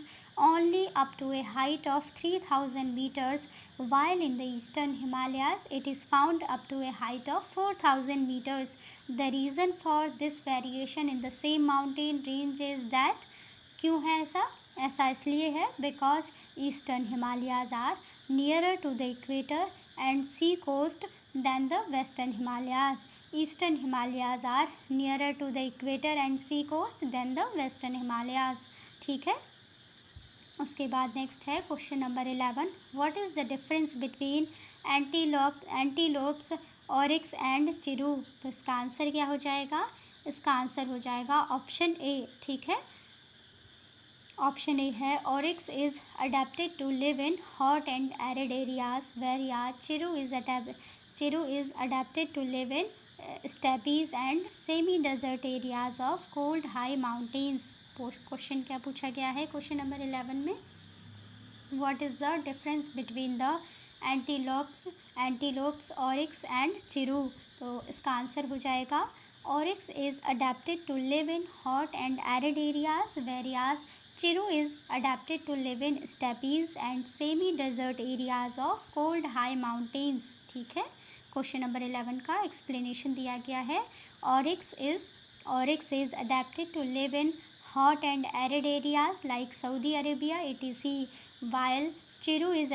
only up to a height of 3000 metres, while in the eastern Himalayas it is found up to a height of 4000 metres. The reason for this variation in the same mountain range is that. क्यों है ऐसा इसलिए है because eastern Himalayas are nearer to the equator and sea coast than the western Himalayas. Eastern Himalayas are nearer to the equator and sea coast than the western Himalayas. ठीक है, उसके बाद नेक्स्ट है question number 11. What is the difference between antelopes, oryx and chiru? तो इसका आंसर क्या हो जाएगा? इसका आंसर हो जाएगा ऑप्शन ए. ठीक है, ऑप्शन ए है oryx is adapted to live in hot and arid areas, whereas Chiru is adapted to live in steppes and semi-desert areas of cold high mountains. Question क्या पूछा गया है क्वेश्चन नंबर 11 में? What is the difference between the antelopes, oryx and chiru? तो इसका आंसर हो जाएगा oryx is adapted to live in hot and arid areas, whereas chiru is adapted to live in steppes and semi-desert areas of cold high mountains. ठीक है, क्वेश्चन नंबर 11 का एक्सप्लेनेशन दिया गया है. Oryx is adapted to live in hot and arid areas like Saudi Arabia etc, while chiru is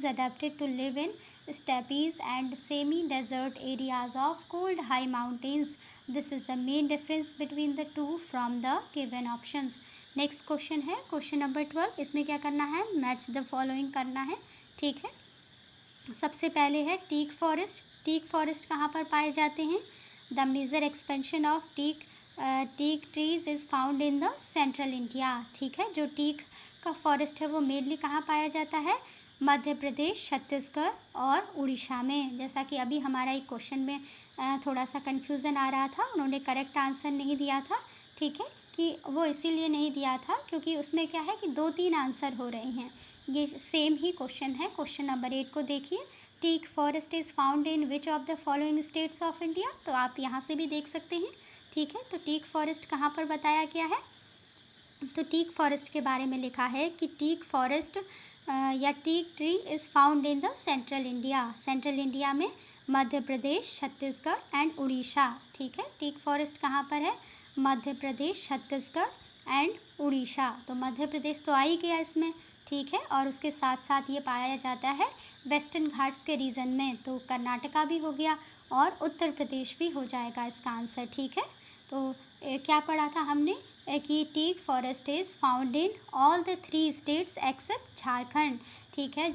adapted to live in steppes and semi-desert areas of cold high mountains. This is the main difference between the two from the given options. Next question है क्वेश्चन नंबर 12. इसमें क्या करना है? मैच द फॉलोइंग करना है. ठीक है, सबसे पहले है टीक फॉरेस्ट. टीक फॉरेस्ट कहाँ पर पाए जाते हैं? The major expansion of teak trees is found in the central India. ठीक है, जो टीक का फॉरेस्ट है वो मेनली कहाँ पाया जाता है? मध्य प्रदेश, छत्तीसगढ़ और उड़ीसा में. जैसा कि अभी हमारा एक क्वेश्चन में थोड़ा सा कन्फ्यूज़न आ रहा था, उन्होंने करेक्ट आंसर नहीं दिया था. ठीक है, कि वो इसीलिए नहीं दिया था क्योंकि उसमें क्या है कि 2-3 आंसर हो रहे हैं. ये सेम ही क्वेश्चन है. क्वेश्चन नंबर 8 को देखिए. Teak forest is found in which of the following states of India? तो आप यहाँ से भी देख सकते हैं. ठीक है, तो टीक फॉरेस्ट कहाँ पर बताया गया है? तो टीक फॉरेस्ट के बारे में लिखा है कि टीक फॉरेस्ट या teak tree is found in the central India में मध्य प्रदेश, छत्तीसगढ़ एंड उड़ीसा. ठीक है, टीक फॉरेस्ट कहाँ पर है? मध्य प्रदेश, छत्तीसगढ़ एंड उड़ीसा. तो मध्य प्रदेश तो आ ही गया इसमें. ठीक है, और उसके साथ साथ ये पाया जाता है वेस्टर्न घाट्स के रीजन में, तो कर्नाटका भी हो गया और उत्तर प्रदेश भी हो जाएगा इसका आंसर. ठीक है, तो क्या पढ़ा था हमने कि teak forest is found in all the 3 states except Jharkhand. ठीक है,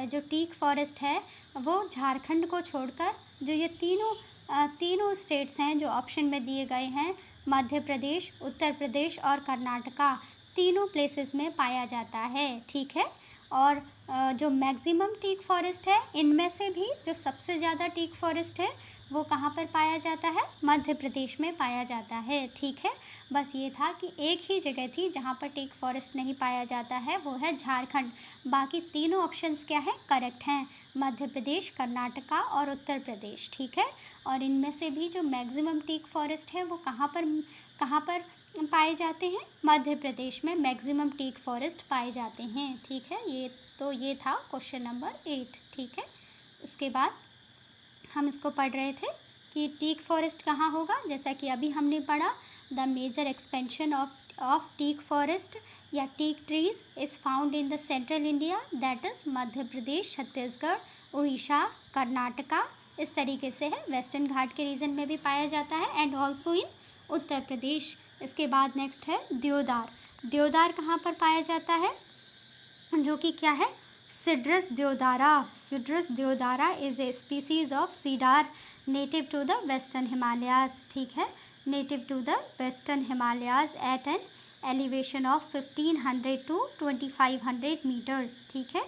जो टीक फॉरेस्ट है वो झारखंड को छोड़कर जो ये तीनों स्टेट्स हैं जो ऑप्शन में दिए गए हैं, मध्य प्रदेश, उत्तर प्रदेश और कर्नाटका, तीनों प्लेसेस में पाया जाता है. ठीक है, और जो मैक्सिमम टीक फॉरेस्ट है, इनमें से भी जो सबसे ज़्यादा टीक फॉरेस्ट है वो कहाँ पर पाया जाता है? मध्य प्रदेश में पाया जाता है। ठीक है, बस ये था कि एक ही जगह थी जहाँ पर टीक फॉरेस्ट नहीं पाया जाता है, वो है झारखंड। बाकी तीनों ऑप्शंस क्या है? करेक्ट हैं, मध्य प्रदेश, कर्नाटका और उत्तर प्रदेश। ठीक है, और इनमें से भी जो मैक्सिमम टीक फॉरेस्ट है वो कहाँ पर पाए जाते हैं? मध्य प्रदेश में मैक्सिमम टीक फॉरेस्ट पाए जाते हैं। ठीक है, ये था क्वेश्चन नंबर 8। ठीक है, इसके बाद हम इसको पढ़ रहे थे कि टीक फॉरेस्ट कहाँ होगा। जैसा कि अभी हमने पढ़ा, the major expansion of teak forest या teak trees is found in the central India, that is Madhya Pradesh, Chhattisgarh, Orissa, Karnataka. इस तरीके से है, वेस्टर्न घाट के रीजन में भी पाया जाता है एंड ऑल्सो इन उत्तर प्रदेश। इसके बाद नेक्स्ट है देवदार। देवदार कहाँ पर पाया जाता है? जो कि क्या है? Cedrus deodara. Cedrus deodara is a species of cedar native to the western Himalayas. ठीक है, native to the western Himalayas at an elevation of 1500 to 2500 metres. ठीक है,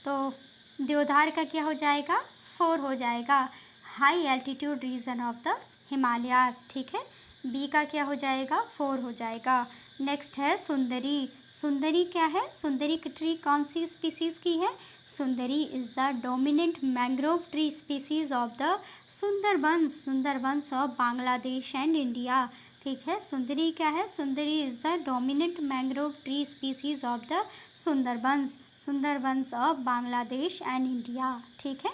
तो देवदार का क्या हो जाएगा? 4 हो जाएगा, high altitude region of the Himalayas. ठीक है, बी का क्या हो जाएगा? 4 हो जाएगा। नेक्स्ट है सुंदरी। सुंदरी क्या है? सुंदरी ट्री कौन सी स्पीसीज़ की है? सुंदरी is the dominant mangrove tree species of the Sundarbans of Bangladesh and India. ठीक है, सुंदरी क्या है? सुंदरी is the dominant mangrove tree species of the Sundarbans of Bangladesh and India. ठीक है,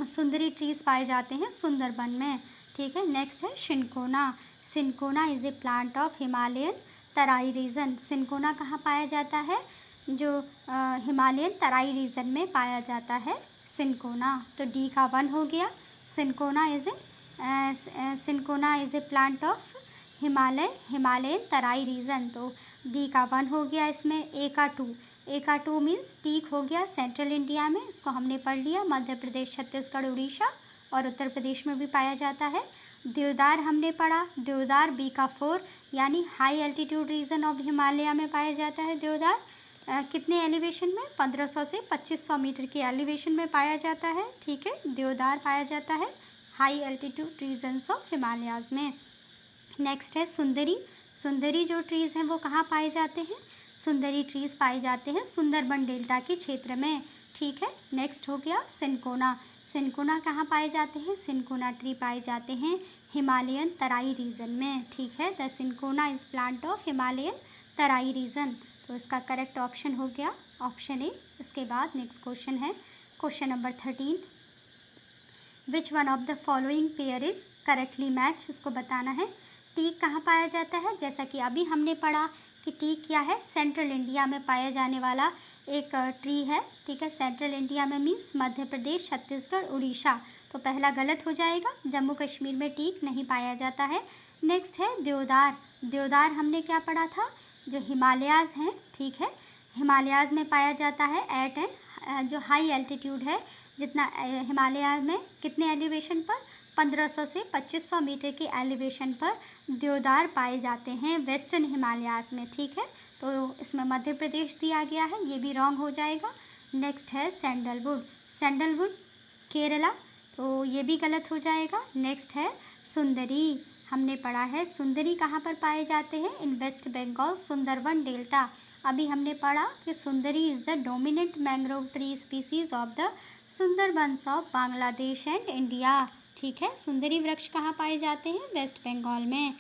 सुंदरी ट्रीज पाए जाते हैं सुंदरबन में। ठीक है, नेक्स्ट है cinchona. Cinchona is a plant of Himalayan Terai region. Cinchona कहाँ पाया जाता है? जो हिमालयन तराई रीजन में पाया जाता है सिनकोना। तो डी का 1 हो गया। Cinchona is a plant of Himalayan Terai region. तो डी का 1 हो गया। इसमें ए का 2 मीन्स टीक हो गया सेंट्रल इंडिया में, इसको हमने पढ़ लिया। मध्य प्रदेश, छत्तीसगढ़, उड़ीसा और उत्तर प्रदेश में भी पाया जाता है। देवदार हमने पढ़ा, देवदार बी का 4 यानी high altitude region of Himalaya में पाया जाता है देवदार। कितने एलिवेशन में? 1500 से 2500 मीटर के एलिवेशन में पाया जाता है। ठीक है, देवदार पाया जाता है high altitude regions of Himalayas में। नेक्स्ट है सुंदरी। सुंदरी जो ट्रीज़ हैं वो कहाँ पाए जाते हैं? सुंदरी ट्रीज़ पाए जाते हैं सुंदरबन डेल्टा के क्षेत्र में। ठीक है, नेक्स्ट हो गया सिनकोना। सिनकोना कहाँ पाए जाते हैं? सिनकोना ट्री पाए जाते हैं हिमालयन तराई रीजन में। ठीक है, the cinchona is plant of Himalayan Terai region. तो इसका करेक्ट ऑप्शन हो गया ऑप्शन ए। इसके बाद नेक्स्ट क्वेश्चन है question number 13। Which one of the following pair is correctly match? इसको बताना है। टीक कहाँ पाया जाता है? जैसा कि अभी हमने पढ़ा कि टीक क्या है? सेंट्रल इंडिया में पाया जाने वाला एक ट्री है। ठीक है, सेंट्रल इंडिया में मीन्स मध्य प्रदेश, छत्तीसगढ़, उड़ीसा। तो पहला गलत हो जाएगा, जम्मू कश्मीर में टीक नहीं पाया जाता है। नेक्स्ट है देवदार। देवदार हमने क्या पढ़ा था? जो हिमालयाज़ हैं, ठीक है, हिमालयाज़ में पाया जाता है एट एन जो हाई एल्टीट्यूड है, जितना हिमालय में कितने एलिवेशन पर? 1500 से 2500 मीटर के एलिवेशन पर देवदार पाए जाते हैं वेस्टर्न हिमालयाज़ में। ठीक है, तो इसमें मध्य प्रदेश दिया गया है, ये भी रॉन्ग हो जाएगा। नेक्स्ट है सैंडलवुड। सैंडलवुड केरला, तो ये भी गलत हो जाएगा। नेक्स्ट है सुंदरी। हमने पढ़ा है सुंदरी कहाँ पर पाए जाते हैं? इन वेस्ट बंगाल, सुंदरबन डेल्टा। अभी हमने पढ़ा कि सुंदरी is the dominant mangrove tree species of the Sundarbans of Bangladesh and India. ठीक है, सुंदरी वृक्ष कहाँ पाए जाते हैं? वेस्ट बंगाल में।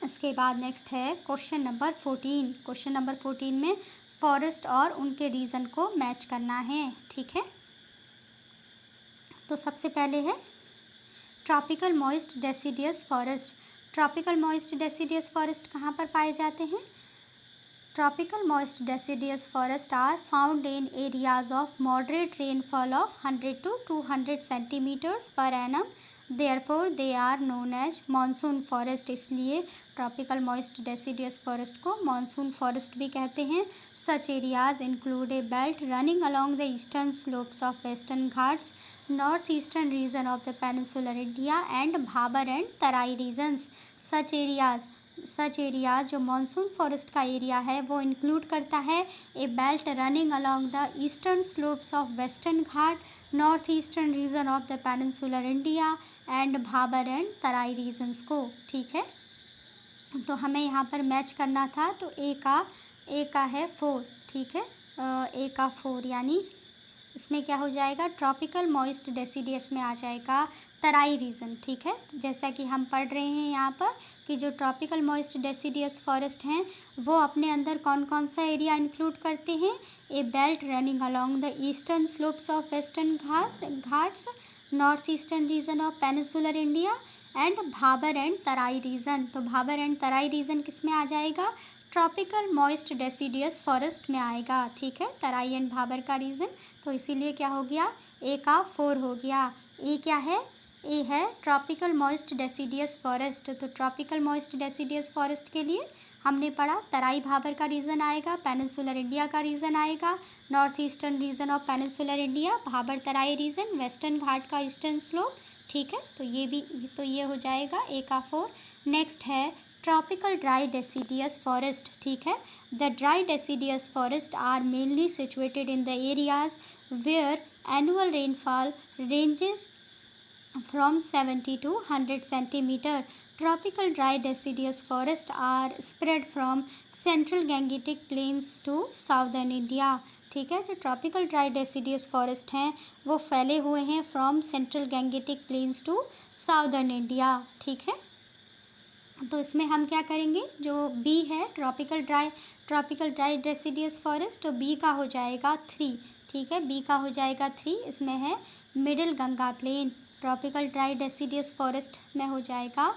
इसके बाद नेक्स्ट है क्वेश्चन नंबर 14। क्वेश्चन नंबर 14 में फॉरेस्ट और उनके रीजन को मैच करना है। ठीक है, तो सबसे पहले है tropical moist deciduous forest. Tropical moist deciduous forest कहाँ पर पाए जाते हैं? Tropical moist deciduous forests are found in areas of moderate rainfall of 100 to 200 centimeters per annum. Therefore, they are known as monsoon forest। इसलिए tropical moist deciduous forest को monsoon forest भी कहते हैं। Such areas include a belt running along the eastern slopes of Western Ghats, northeastern region of the peninsular India, and Bhabar and Tarai regions. Such areas such areas जो मानसून फॉरेस्ट का एरिया है वो इंक्लूड करता है a belt running along the eastern slopes of western Ghat, north eastern region of the peninsular India and Bhabar and Tarai regions को। ठीक है, तो हमें यहाँ पर मैच करना था, तो ए का है 4। ठीक है, ए का 4 यानी इसमें क्या हो जाएगा, ट्रॉपिकल मॉइस्ट डेसिडियस में आ जाएगा तराई रीजन। ठीक है, जैसा कि हम पढ़ रहे हैं यहाँ पर कि जो ट्रॉपिकल मॉइस्ट डेसिडियस फॉरेस्ट हैं वो अपने अंदर कौन कौन सा एरिया इंक्लूड करते हैं, a belt running along the eastern slopes of western Ghats, north eastern region of peninsular India and Bhabar and Terai region. तो भाबर एंड तराई रीजन किस में आ जाएगा, ट्रॉपिकल मॉइस्ट डेसिडियस फॉरेस्ट में आएगा। ठीक है, तराई एंड भाबर का रीजन, तो इसीलिए क्या हो गया, ए का 4 हो गया। ए क्या है, ए है ट्रॉपिकल मॉइस्ट डेसिडियस फॉरेस्ट। तो ट्रॉपिकल मॉइस्ट डेसिडियस फॉरेस्ट के लिए हमने पढ़ा तराई भाबर का रीजन आएगा, पेनिनसुलर इंडिया का रीजन आएगा, north eastern region of peninsular India, Bhabar Tarai region, western Ghat का ईस्टर्न स्लोप। ठीक है, तो ये हो जाएगा ए का 4। नेक्स्ट है ट्रॉपिकल ड्राई डेसिडियस फॉरेस्ट। ठीक है, the dry deciduous forest are mainly situated in the areas where annual rainfall ranges from 70 to 100 centimeter. Tropical dry deciduous forests are spread from central Gangetic plains to southern India. ठीक है, जो ट्रॉपिकल ड्राई डेसिडियस फॉरेस्ट हैं वो फैले हुए हैं from central Gangetic plains to southern India. ठीक है, तो इसमें हम क्या करेंगे, जो बी है ट्रॉपिकल ड्राई डेसिडियस फॉरेस्ट, तो बी का हो जाएगा 3। ठीक है, बी का हो जाएगा 3। इसमें है middle Ganga plain, tropical dry deciduous forest में हो जाएगा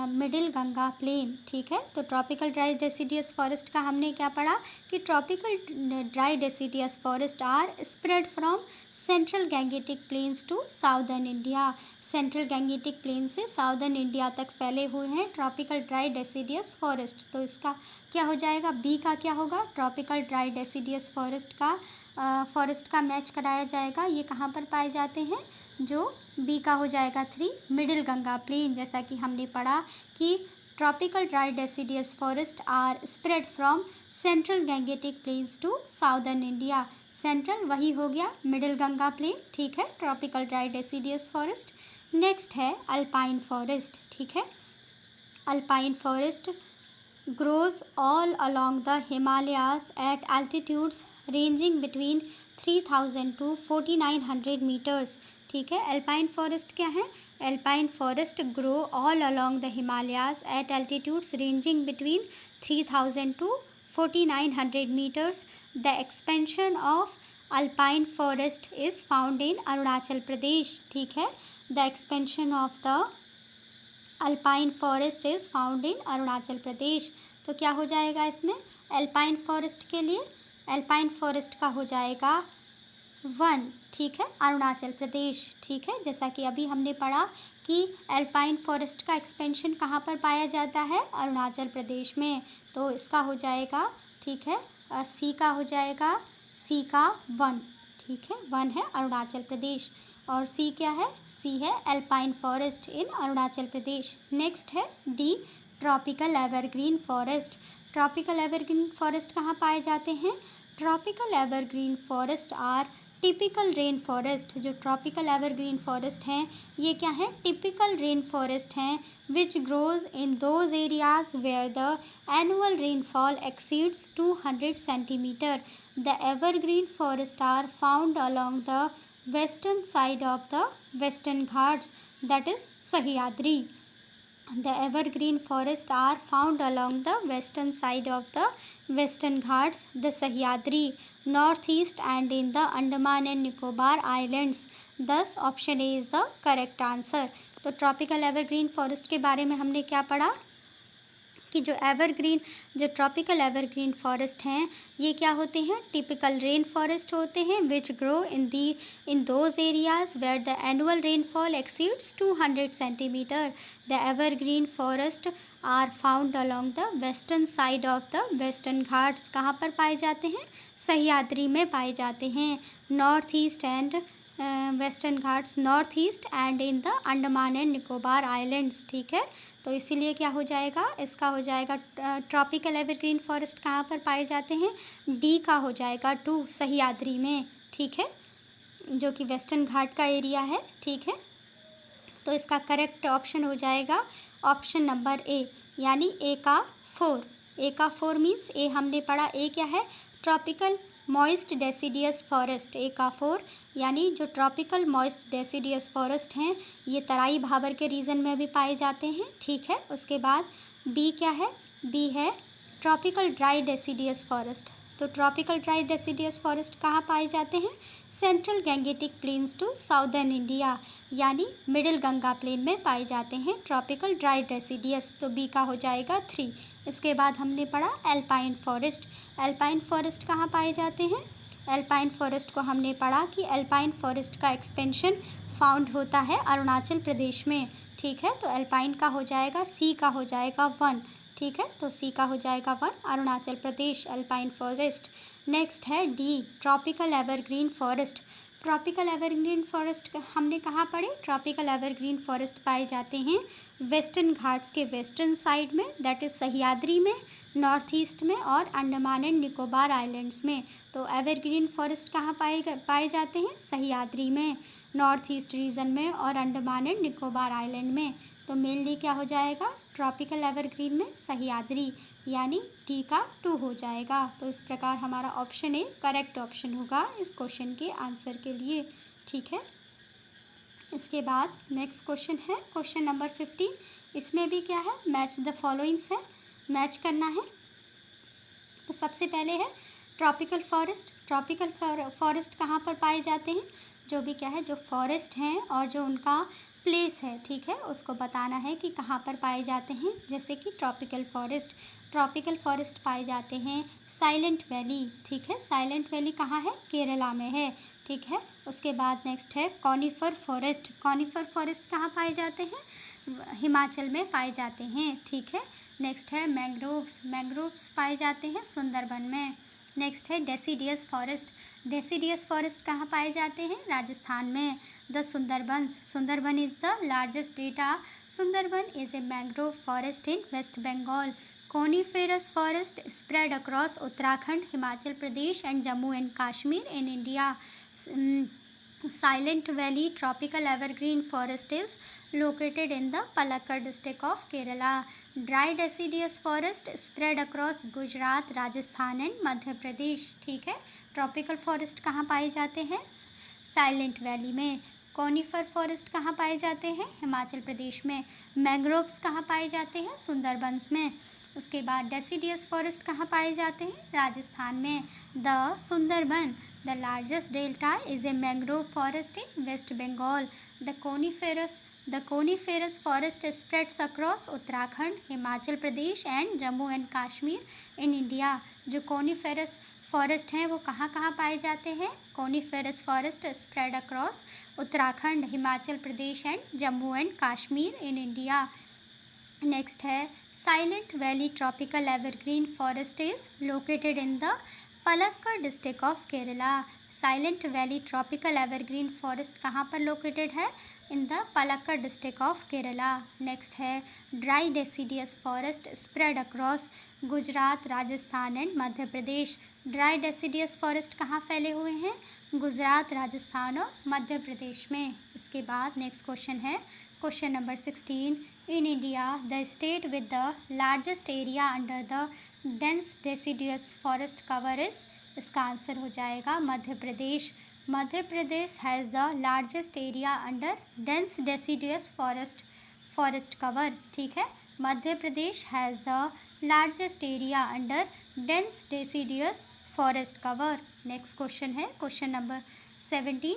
मिडिल गंगा प्लेन। ठीक है, तो ट्रॉपिकल ड्राई डेसिडियस फॉरेस्ट का हमने क्या पढ़ा कि tropical dry deciduous forest are spread from central Gangetic plains to southern India. Central Gangetic plain से साउदर्न इंडिया तक फैले हुए हैं ट्रॉपिकल ड्राई डेसिडियस फॉरेस्ट। तो इसका क्या हो जाएगा, बी का क्या होगा, ट्रॉपिकल ड्राई डेसिडियस फॉरेस्ट का मैच कराया जाएगा। ये कहाँ पर पाए जाते हैं, जो बी का हो जाएगा 3 मिडिल गंगा प्लेन। जैसा कि हमने पढ़ा कि tropical dry deciduous forest are spread from central Gangetic plains to southern India. Central वही हो गया मिडिल गंगा प्लेन। ठीक है, tropical dry deciduous forest. Next है अल्पाइन फॉरेस्ट। ठीक है, alpine forest grows all along the Himalayas at altitudes ranging between 3000 to 4900 meters. ठीक है, अल्पाइन फॉरेस्ट क्या है, alpine forest grow all along the Himalayas at altitudes ranging between 3000 to 4900 meters. The expansion of alpine forest is found in Arunachal Pradesh. ठीक है, the expansion of the alpine forest is found in Arunachal Pradesh. तो क्या हो जाएगा इसमें, अल्पाइन फॉरेस्ट के लिए अल्पाइन फॉरेस्ट का हो जाएगा 1। ठीक है, अरुणाचल प्रदेश। ठीक है, जैसा कि अभी हमने पढ़ा कि अल्पाइन फॉरेस्ट का एक्सपेंशन कहाँ पर पाया जाता है, अरुणाचल प्रदेश में। तो इसका हो जाएगा, ठीक है, सी का हो जाएगा, सी का 1। ठीक है, 1 है अरुणाचल प्रदेश। और सी क्या है, सी है alpine forest in Arunachal Pradesh. Next है D tropical evergreen forest. Tropical evergreen forest कहाँ पाए जाते हैं, tropical evergreen forest are typical rain forest. जो ट्रॉपिकल एवरग्रीन फॉरेस्ट हैं ये क्या है, टिपिकल रेन फॉरेस्ट हैं which grows in those areas where the annual rainfall exceeds 200 centimetre. The evergreen forest are found along the western side of the western ghats, that is Sahyadri. The evergreen forests are found along the western side of the western ghats, the Sahyadri, northeast and in the Andaman and Nicobar islands. Thus option A is the correct answer. तो ट्रॉपिकल एवरग्रीन फॉरेस्ट के बारे में हमने क्या पढ़ा कि जो ट्रॉपिकल एवरग्रीन फॉरेस्ट हैं ये क्या होते हैं, टिपिकल रेन फॉरेस्ट होते हैं which grow in those areas where the annual rainfall exceeds 200 centimetre. The evergreen forest are found along the western side of the Western Ghats. कहाँ पर पाए जाते हैं, सह्याद्री में पाए जाते हैं। North east and western Ghats north east and in the Andaman and Nicobar islands. ठीक है, तो इसीलिए क्या हो जाएगा, इसका हो जाएगा ट्रॉपिकल एवरग्रीन फॉरेस्ट कहाँ पर पाए जाते हैं, डी का हो जाएगा 2 सह्याद्री में, ठीक है, जो कि वेस्टर्न घाट का एरिया है, ठीक है। तो इसका करेक्ट ऑप्शन हो जाएगा ऑप्शन नंबर ए, यानी ए का 4। ए का 4 मीन्स ए हमने पढ़ा, ए क्या है, ट्रॉपिकल मॉइस्ट डेसिडियस फॉरेस्ट। ए का 4 यानी जो ट्रॉपिकल मॉइस्ट डेसिडियस फॉरेस्ट हैं ये तराई भाबर के रीजन में भी पाए जाते हैं, ठीक है। उसके बाद बी क्या है, बी है ट्रॉपिकल ड्राई डेसिडियस फॉरेस्ट। तो ट्रॉपिकल ड्राई डेसिडियस फॉरेस्ट कहाँ पाए जाते हैं, central Gangetic plains to southern India, यानी मिडिल गंगा प्लेन में पाए जाते हैं ट्रॉपिकल ड्राई डेसिडियस। तो बी का हो जाएगा 3। इसके बाद हमने पढ़ा एल्पाइन फॉरेस्ट। एल्पाइन फॉरेस्ट कहाँ पाए जाते हैं, एल्पाइन फॉरेस्ट को हमने पढ़ा कि एल्पाइन फॉरेस्ट का एक्सपेंशन फाउंड होता है अरुणाचल प्रदेश में, ठीक है। तो एल्पाइन का हो जाएगा, सी का हो जाएगा 1, ठीक है। तो सी का हो जाएगा 1, Arunachal Pradesh alpine forest. Next है D tropical evergreen forest. Tropical evergreen forest हमने कहाँ पढ़े, ट्रॉपिकल एवरग्रीन फॉरेस्ट पाए जाते हैं वेस्टर्न घाट्स के वेस्टर्न साइड में, दैट इज़ सह्याद्री में, नॉर्थ ईस्ट में और अंडमान एंड निकोबार आइलैंड्स में। तो एवरग्रीन फॉरेस्ट कहाँ पाए जाते हैं, सह्याद्री में, नॉर्थ ईस्ट रीजन में और अंडमान एंड निकोबार आइलैंड में। तो मेनली क्या हो जाएगा, ट्रॉपिकल एवरग्रीन में सह्याद्री, यानी डी का 2 हो जाएगा। तो इस प्रकार हमारा ऑप्शन ए करेक्ट ऑप्शन होगा इस क्वेश्चन के आंसर के लिए, ठीक है। इसके बाद नेक्स्ट क्वेश्चन है क्वेश्चन नंबर 15। इसमें भी क्या है, मैच द फॉलोइंग्स है, मैच करना है। तो सबसे पहले है ट्रॉपिकल फॉरेस्ट। ट्रॉपिकल फॉरेस्ट कहाँ पर पाए जाते हैं, जो भी क्या है, जो फॉरेस्ट हैं और जो उनका प्लेस है, ठीक है, उसको बताना है कि कहाँ पर पाए जाते हैं। जैसे कि ट्रॉपिकल फॉरेस्ट पाए जाते हैं साइलेंट वैली, ठीक है। साइलेंट वैली कहाँ है, केरला में है, ठीक है। उसके बाद नेक्स्ट है कॉनिफर फॉरेस्ट। कॉनिफर फॉरेस्ट कहाँ पाए जाते हैं, हिमाचल में पाए जाते हैं, ठीक है। नेक्स्ट है मैंग्रोव्स। मैंग्रोव्स पाए जाते हैं सुंदरबन में। नेक्स्ट है डेसिडियस फॉरेस्ट। डेसिडियस फॉरेस्ट कहाँ पाए जाते हैं, राजस्थान में। The Sundarbans. Sundarban is the largest डेटा। Sundarban is a mangrove forest in West Bengal. Coniferous forest spread across Uttarakhand, Himachal Pradesh and Jammu and Kashmir in India. Silent Valley tropical evergreen forest is located in the Palakkad district of Kerala. Dry deciduous forest spread across Gujarat, Rajasthan and Madhya Pradesh, ठीक है। ट्रॉपिकल फॉरेस्ट कहाँ पाए जाते हैं, साइलेंट वैली में। कॉनिफर फॉरेस्ट कहाँ पाए जाते हैं, हिमाचल प्रदेश में। मैंग्रोव्स कहाँ पाए जाते हैं, सुंदरबंस में। उसके बाद डेसिडियस फॉरेस्ट कहाँ पाए जाते हैं, राजस्थान में। The Sundarban the largest delta is a mangrove forest in West Bengal. The coniferous forest spreads across Uttarakhand, Himachal Pradesh and Jammu and Kashmir in India. जो कोनीफेरस फॉरेस्ट हैं वो कहाँ कहाँ पाए जाते हैं, coniferous forest spread across Uttarakhand, Himachal Pradesh and Jammu and Kashmir in India. Next है Silent Valley tropical evergreen forest is located in the Palakkad district of Kerala. Silent Valley tropical evergreen forest कहाँ पर लोकेटेड है, in the Palakkad district of Kerala. Next है dry deciduous forest spread across Gujarat, Rajasthan and Madhya Pradesh. Dry deciduous forest कहाँ फैले हुए हैं, गुजरात, राजस्थान और मध्य प्रदेश में। इसके बाद नेक्स्ट क्वेश्चन है question number 16। In India the state with the largest area under the dense deciduous forest cover is, इसका आंसर हो जाएगा Madhya Pradesh. Madhya Pradesh has the largest area under dense deciduous forest cover, ठीक है। Madhya Pradesh has the largest area under dense deciduous forest cover. Next question है question number 17।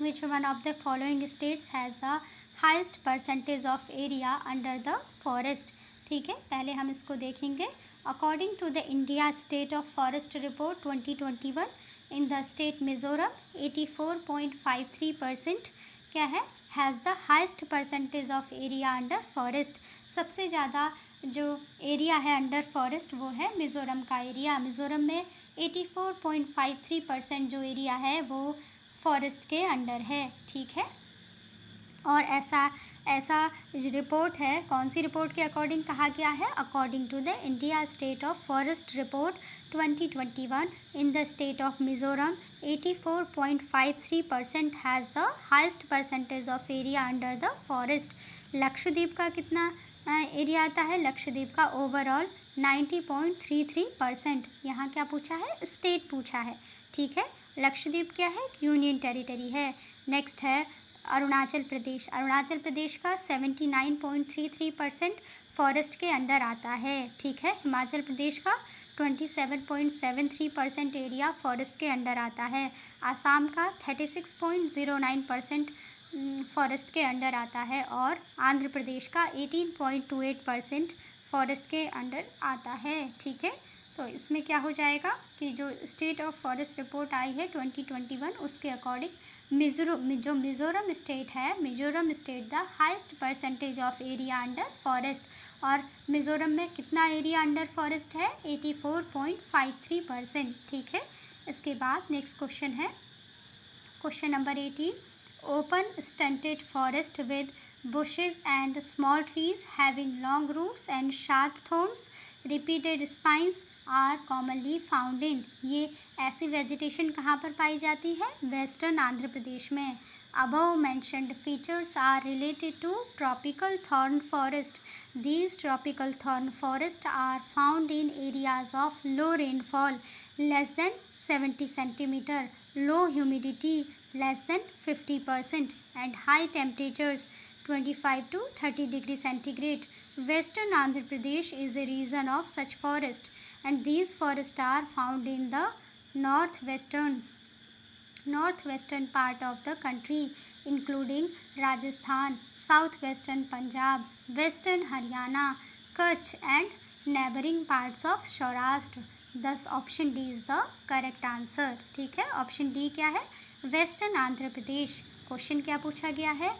Which one of the following states has the highest percentage of area under the forest, ठीक है। पहले हम इसको देखेंगे। According to the India state of forest report 2021 in the state Mizoram 84.53% क्या है, has the highest percentage of area under forest. सबसे ज़्यादा जो एरिया है अंडर फॉरेस्ट वो है मिज़ोरम का एरिया। मिज़ोरम में 84.53% जो एरिया है वो फॉरेस्ट के अंडर है, ठीक है। और ऐसा ऐसा रिपोर्ट है, कौन सी रिपोर्ट के अकॉर्डिंग कहा गया है? According to the India state of forest report 2021, in the state of Mizoram 84.53% has the highest percentage of area under the forest. Lakshadweep का कितना एरिया आता है? लक्षद्वीप का ओवरऑल 90.33%। यहाँ क्या पूछा है? स्टेट पूछा है, ठीक है। लक्षद्वीप क्या है? यूनियन टेरिटरी है। नेक्स्ट है अरुणाचल प्रदेश। अरुणाचल प्रदेश का 79.33% फॉरेस्ट के अंदर आता है, ठीक है। हिमाचल प्रदेश का 27.73% एरिया फॉरेस्ट के अंदर आता है। आसाम का 36.09% फॉरेस्ट के अंडर आता है और आंध्र प्रदेश का 18.28% फॉरेस्ट के अंडर आता है, ठीक है। तो इसमें क्या हो जाएगा कि जो स्टेट ऑफ फॉरेस्ट रिपोर्ट आई है 2021, उसके अकॉर्डिंग मिज़ोरम स्टेट है, Mizoram state the highest percentage of area under forest. और मिज़ोरम में कितना एरिया अंडर फॉरेस्ट है? 84.53%, ठीक है। इसके बाद नेक्स्ट क्वेश्चन है question number 18। Open stunted forest with bushes and small trees having long roots and sharp thorns, repeated spines are commonly found in। ये ऐसी वेजिटेशन कहाँ पर पाई जाती है? वेस्टर्न आंध्र प्रदेश में। Above mentioned features are related to tropical thorn forest. These tropical thorn forests are found in areas of low rainfall less than 70 centimeter, low humidity less than 50%, and high temperatures 25 to 30 degree centigrade. Western Andhra Pradesh is a region of such forest, and these forests are found in the northwestern part of the country, including Rajasthan, southwestern Punjab, western Haryana, Kutch, and neighboring parts of Saurashtra. Thus option D is the correct answer, ठीक है। ऑप्शन डी क्या है? वेस्टर्न आंध्र प्रदेश। क्वेश्चन क्या पूछा गया है?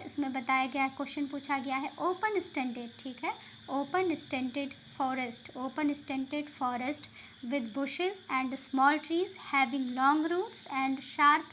इसमें बताया गया क्वेश्चन पूछा गया है ओपन स्टैंडेड, ठीक है। Open stunted forest with bushes and small trees having long roots and sharp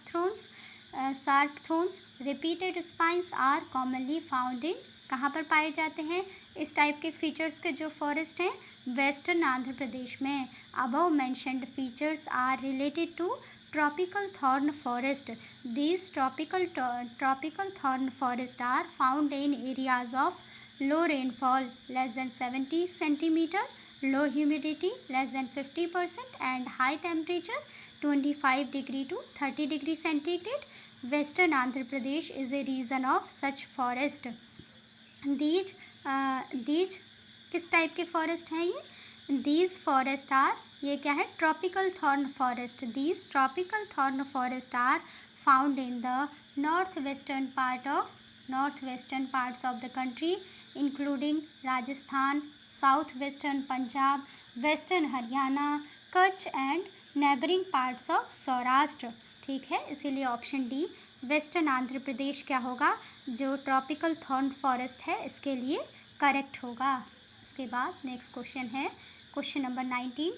thorns repeated spines are commonly found in. कहाँ पर पाए जाते हैं इस टाइप के फीचर्स के जो फॉरेस्ट हैं? वेस्टर्न आंध्र प्रदेश में। Above mentioned features are related to tropical thorn forest. These tropical thorn forests are found in areas of low rainfall less than 70 centimeter, low humidity less than 50%, and high temperature 25 degree to 30 degree centigrade. Western Andhra Pradesh is a region of such forest. These किस टाइप के फॉरेस्ट हैं ये? These forests are, ये क्या है? Tropical thorn forest. These tropical thorn forest are found in the north western parts of the country, including Rajasthan, south western Punjab, western Haryana, Kutch and neighbouring parts of Saurashtra, ठीक है। इसीलिए option D western Andhra Pradesh क्या होगा? जो ट्रॉपिकल थॉर्न फॉरेस्ट है इसके लिए करेक्ट होगा। इसके बाद नेक्स्ट क्वेश्चन है question number 19।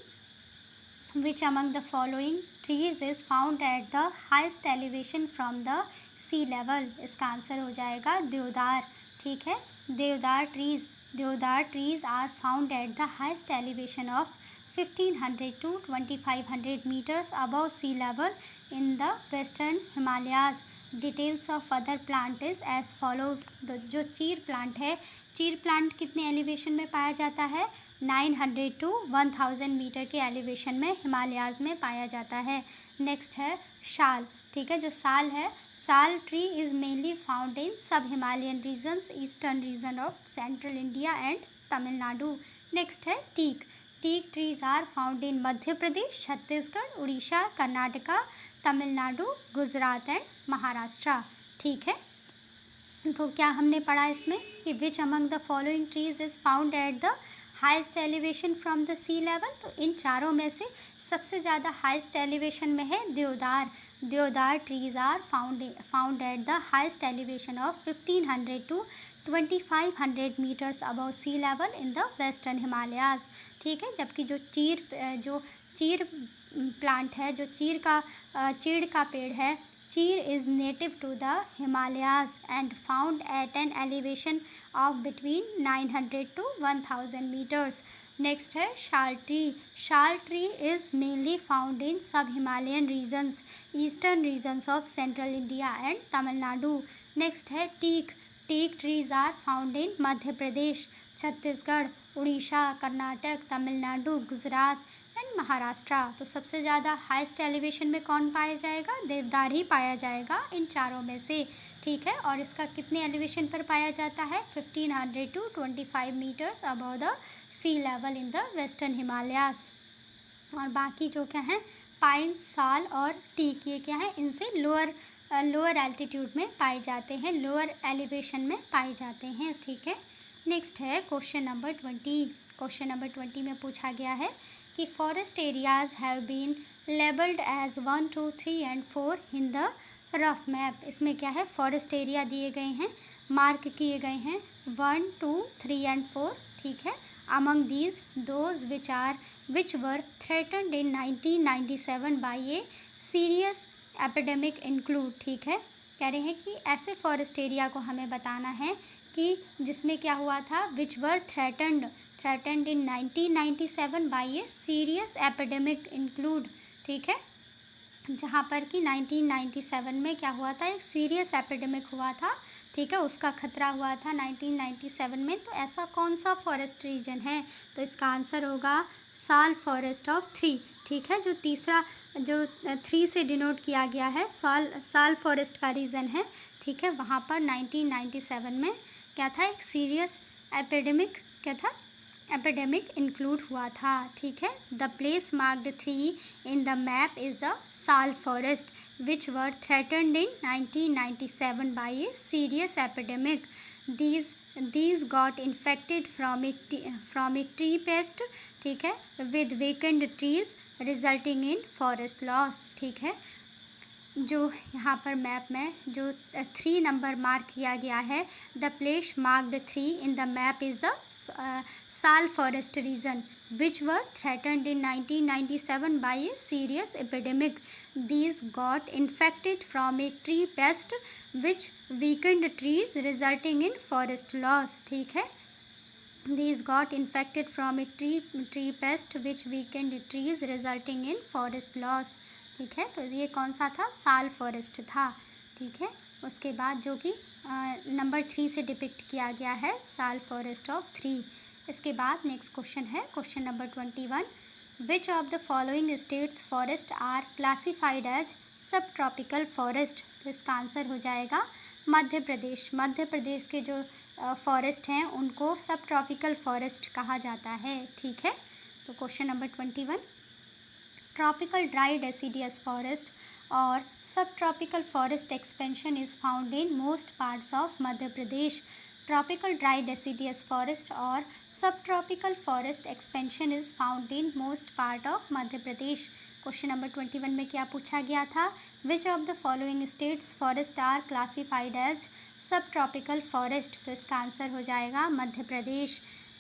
Which among the following trees is found at the highest elevation from the sea level? इसका आंसर हो जाएगा देवदार, ठीक है। देवदार trees are found at the highest elevation of 1500 to 2500 meters above sea level in the western Himalayas. Details of other plant is as follows. जो चीर प्लांट है, चीर प्लांट कितने एलिवेशन में पाया जाता है? 900 टू 1000 मीटर के एलिवेशन में हिमालयाज़ में पाया जाता है। नेक्स्ट है शाल, ठीक है। जो साल है, sal tree is mainly found in sub Himalayan regions, eastern region of central India and Tamil Nadu. Next है teak trees are found in Madhya Pradesh, Chhattisgarh, Orissa, Karnataka, Tamil Nadu, Gujarat and Maharashtra, ठीक है। तो क्या हमने पढ़ा इसमें कि which among the following trees is found at the highest elevation from the sea level? तो इन चारों में से सबसे ज़्यादा हाइस्ट एलिवेशन में है deodar trees are found at the highest elevation of 1500 to 2500 metres above sea level in the western Himalayas, ठीक है। जबकि जो चीड़ प्लांट है, जो चीड़ का पेड़ है, Cheer is native to the Himalayas and found at an elevation of between 900 to 1000 meters. Next है sal tree. Sal tree is mainly found in sub-Himalayan regions, eastern regions of central India and Tamil Nadu. Next है teak. Teak trees are found in Madhya Pradesh, Chhattisgarh, Orissa, Karnataka, Tamil Nadu, Gujarat and Maharashtra. तो सबसे ज़्यादा हाईएस्ट एलिवेशन में कौन पाया जाएगा? देवदार ही पाया जाएगा इन चारों में से. ठीक है, और इसका कितने एलिवेशन पर पाया जाता है? 1500 to 25 metres above the sea level in the western Himalayas. और बाकी जो क्या हैं, पाइन, साल और टीक, ये क्या है? इनसे लोअर एल्टीट्यूड में पाए जाते हैं, लोअर एलिवेशन में पाए जाते हैं. ठीक है. नेक्स्ट है क्वेश्चन नंबर 20. क्वेश्चन नंबर 20 में पूछा गया है कि forest areas have been labelled as 1, 2, 3 and 4 in the rough map. इसमें क्या है? फॉरेस्ट एरिया दिए गए हैं, मार्क किए गए हैं 1, 2, 3 एंड 4. ठीक है. Among these those which were threatened in 1997 by a serious epidemic include. ठीक है. कह रहे हैं कि ऐसे फॉरेस्ट एरिया को हमें बताना है कि जिसमें क्या हुआ था? Which were threatened in 1997 by a serious epidemic include. ठीक है. जहाँ पर कि 1997 में क्या हुआ था? एक सीरियस एपिडेमिक हुआ था. ठीक है, उसका खतरा हुआ था 1997 में. तो ऐसा कौन सा फॉरेस्ट रीजन है? तो इसका आंसर होगा साल फॉरेस्ट ऑफ 3. ठीक है, जो तीसरा जो 3 से डिनोट किया गया है, साल फॉरेस्ट का रीजन है. ठीक है, वहाँ पर 1997 में क्या था? एक सीरियस एपिडेमिक क्या था? एपिडेमिक इंक्लूड हुआ था. ठीक है. The place marked 3 in the map is the sal forest which were threatened in 1997 by a serious epidemic. These got infected from a tree pest. ठीक है, with weakened trees resulting in forest loss. ठीक है. जो यहाँ पर मैप में जो 3 नंबर मार्क किया गया है, the place marked 3 in the map is the sal forest region which were threatened in 1997 by a serious epidemic. These got infected from a tree pest which weakened trees resulting in forest loss. ठीक है. These got infected from a tree pest which weakened trees resulting in forest loss. ठीक है. तो ये कौन सा था? साल फॉरेस्ट था. ठीक है. उसके बाद जो कि नंबर 3 से डिपिक्ट किया गया है, साल फॉरेस्ट ऑफ 3. इसके बाद नेक्स्ट क्वेश्चन है question number 21. Which of the following states forest are classified as सब ट्रॉपिकल फॉरेस्ट. तो इसका आंसर हो जाएगा मध्य प्रदेश. मध्य प्रदेश के जो फॉरेस्ट हैं उनको सब ट्रॉपिकल फॉरेस्ट कहा जाता है. ठीक है. तो question number 21. Tropical dry deciduous forest और sub tropical forest expansion is found in most parts of Madhya Pradesh. Tropical dry deciduous forest और sub tropical forest expansion is found in most part of Madhya Pradesh. Question number 21 में क्या पूछा गया था? Which of the following states forest are classified as सब ट्रॉपिकल फॉरेस्ट. तो इसका आंसर हो जाएगा Madhya Pradesh.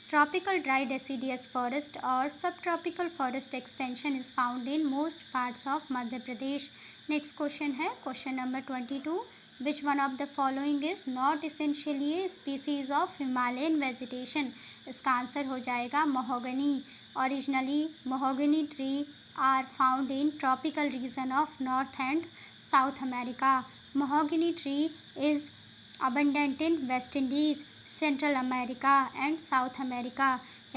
Tropical dry deciduous forest और sub tropical forest expansion is found in most parts of Madhya Pradesh. Next question है question number 22. Which one of the following is not essentially a species of Himalayan vegetation. इसका आंसर हो जाएगा mahogany. Originally mahogany tree are found in tropical region of North and South America. Mahogany tree is abundant in West Indies, Central America and South America.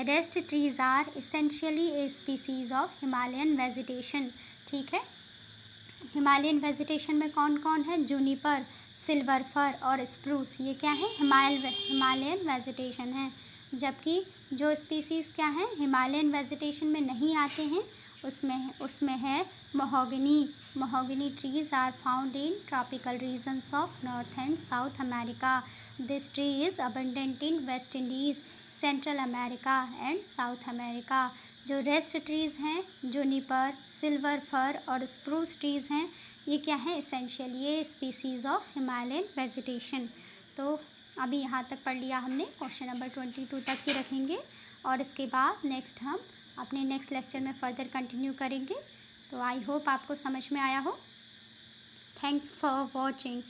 Rest trees are essentially a species of Himalayan vegetation. ठीक है. हिमालयन वेजिटेशन में कौन कौन है? जूनिपर, सिल्वर फर और स्प्रूस. ये क्या है? हिमालयन वेजिटेशन है. जबकि जो स्पीसीज़ क्या हैं हिमालयन वेजिटेशन में नहीं आते हैं उसमें है mahogany. Mahogany trees are found in tropical regions of North and South America. This tree is abundant in West Indies, Central America and South America. जो रेस्ट ट्रीज़ हैं जूनिपर, सिल्वर फर और स्प्रूस ट्रीज़ हैं, ये क्या है? एसेंशियल ये स्पीसीज़ ऑफ हिमालयन वेजिटेशन. तो अभी यहाँ तक पढ़ लिया हमने. क्वेश्चन नंबर 22 तक ही रखेंगे और इसके बाद नेक्स्ट हम अपने नेक्स्ट लेक्चर में फ़र्दर कंटिन्यू करेंगे. तो आई होप आपको समझ में आया हो. Thanks for watching.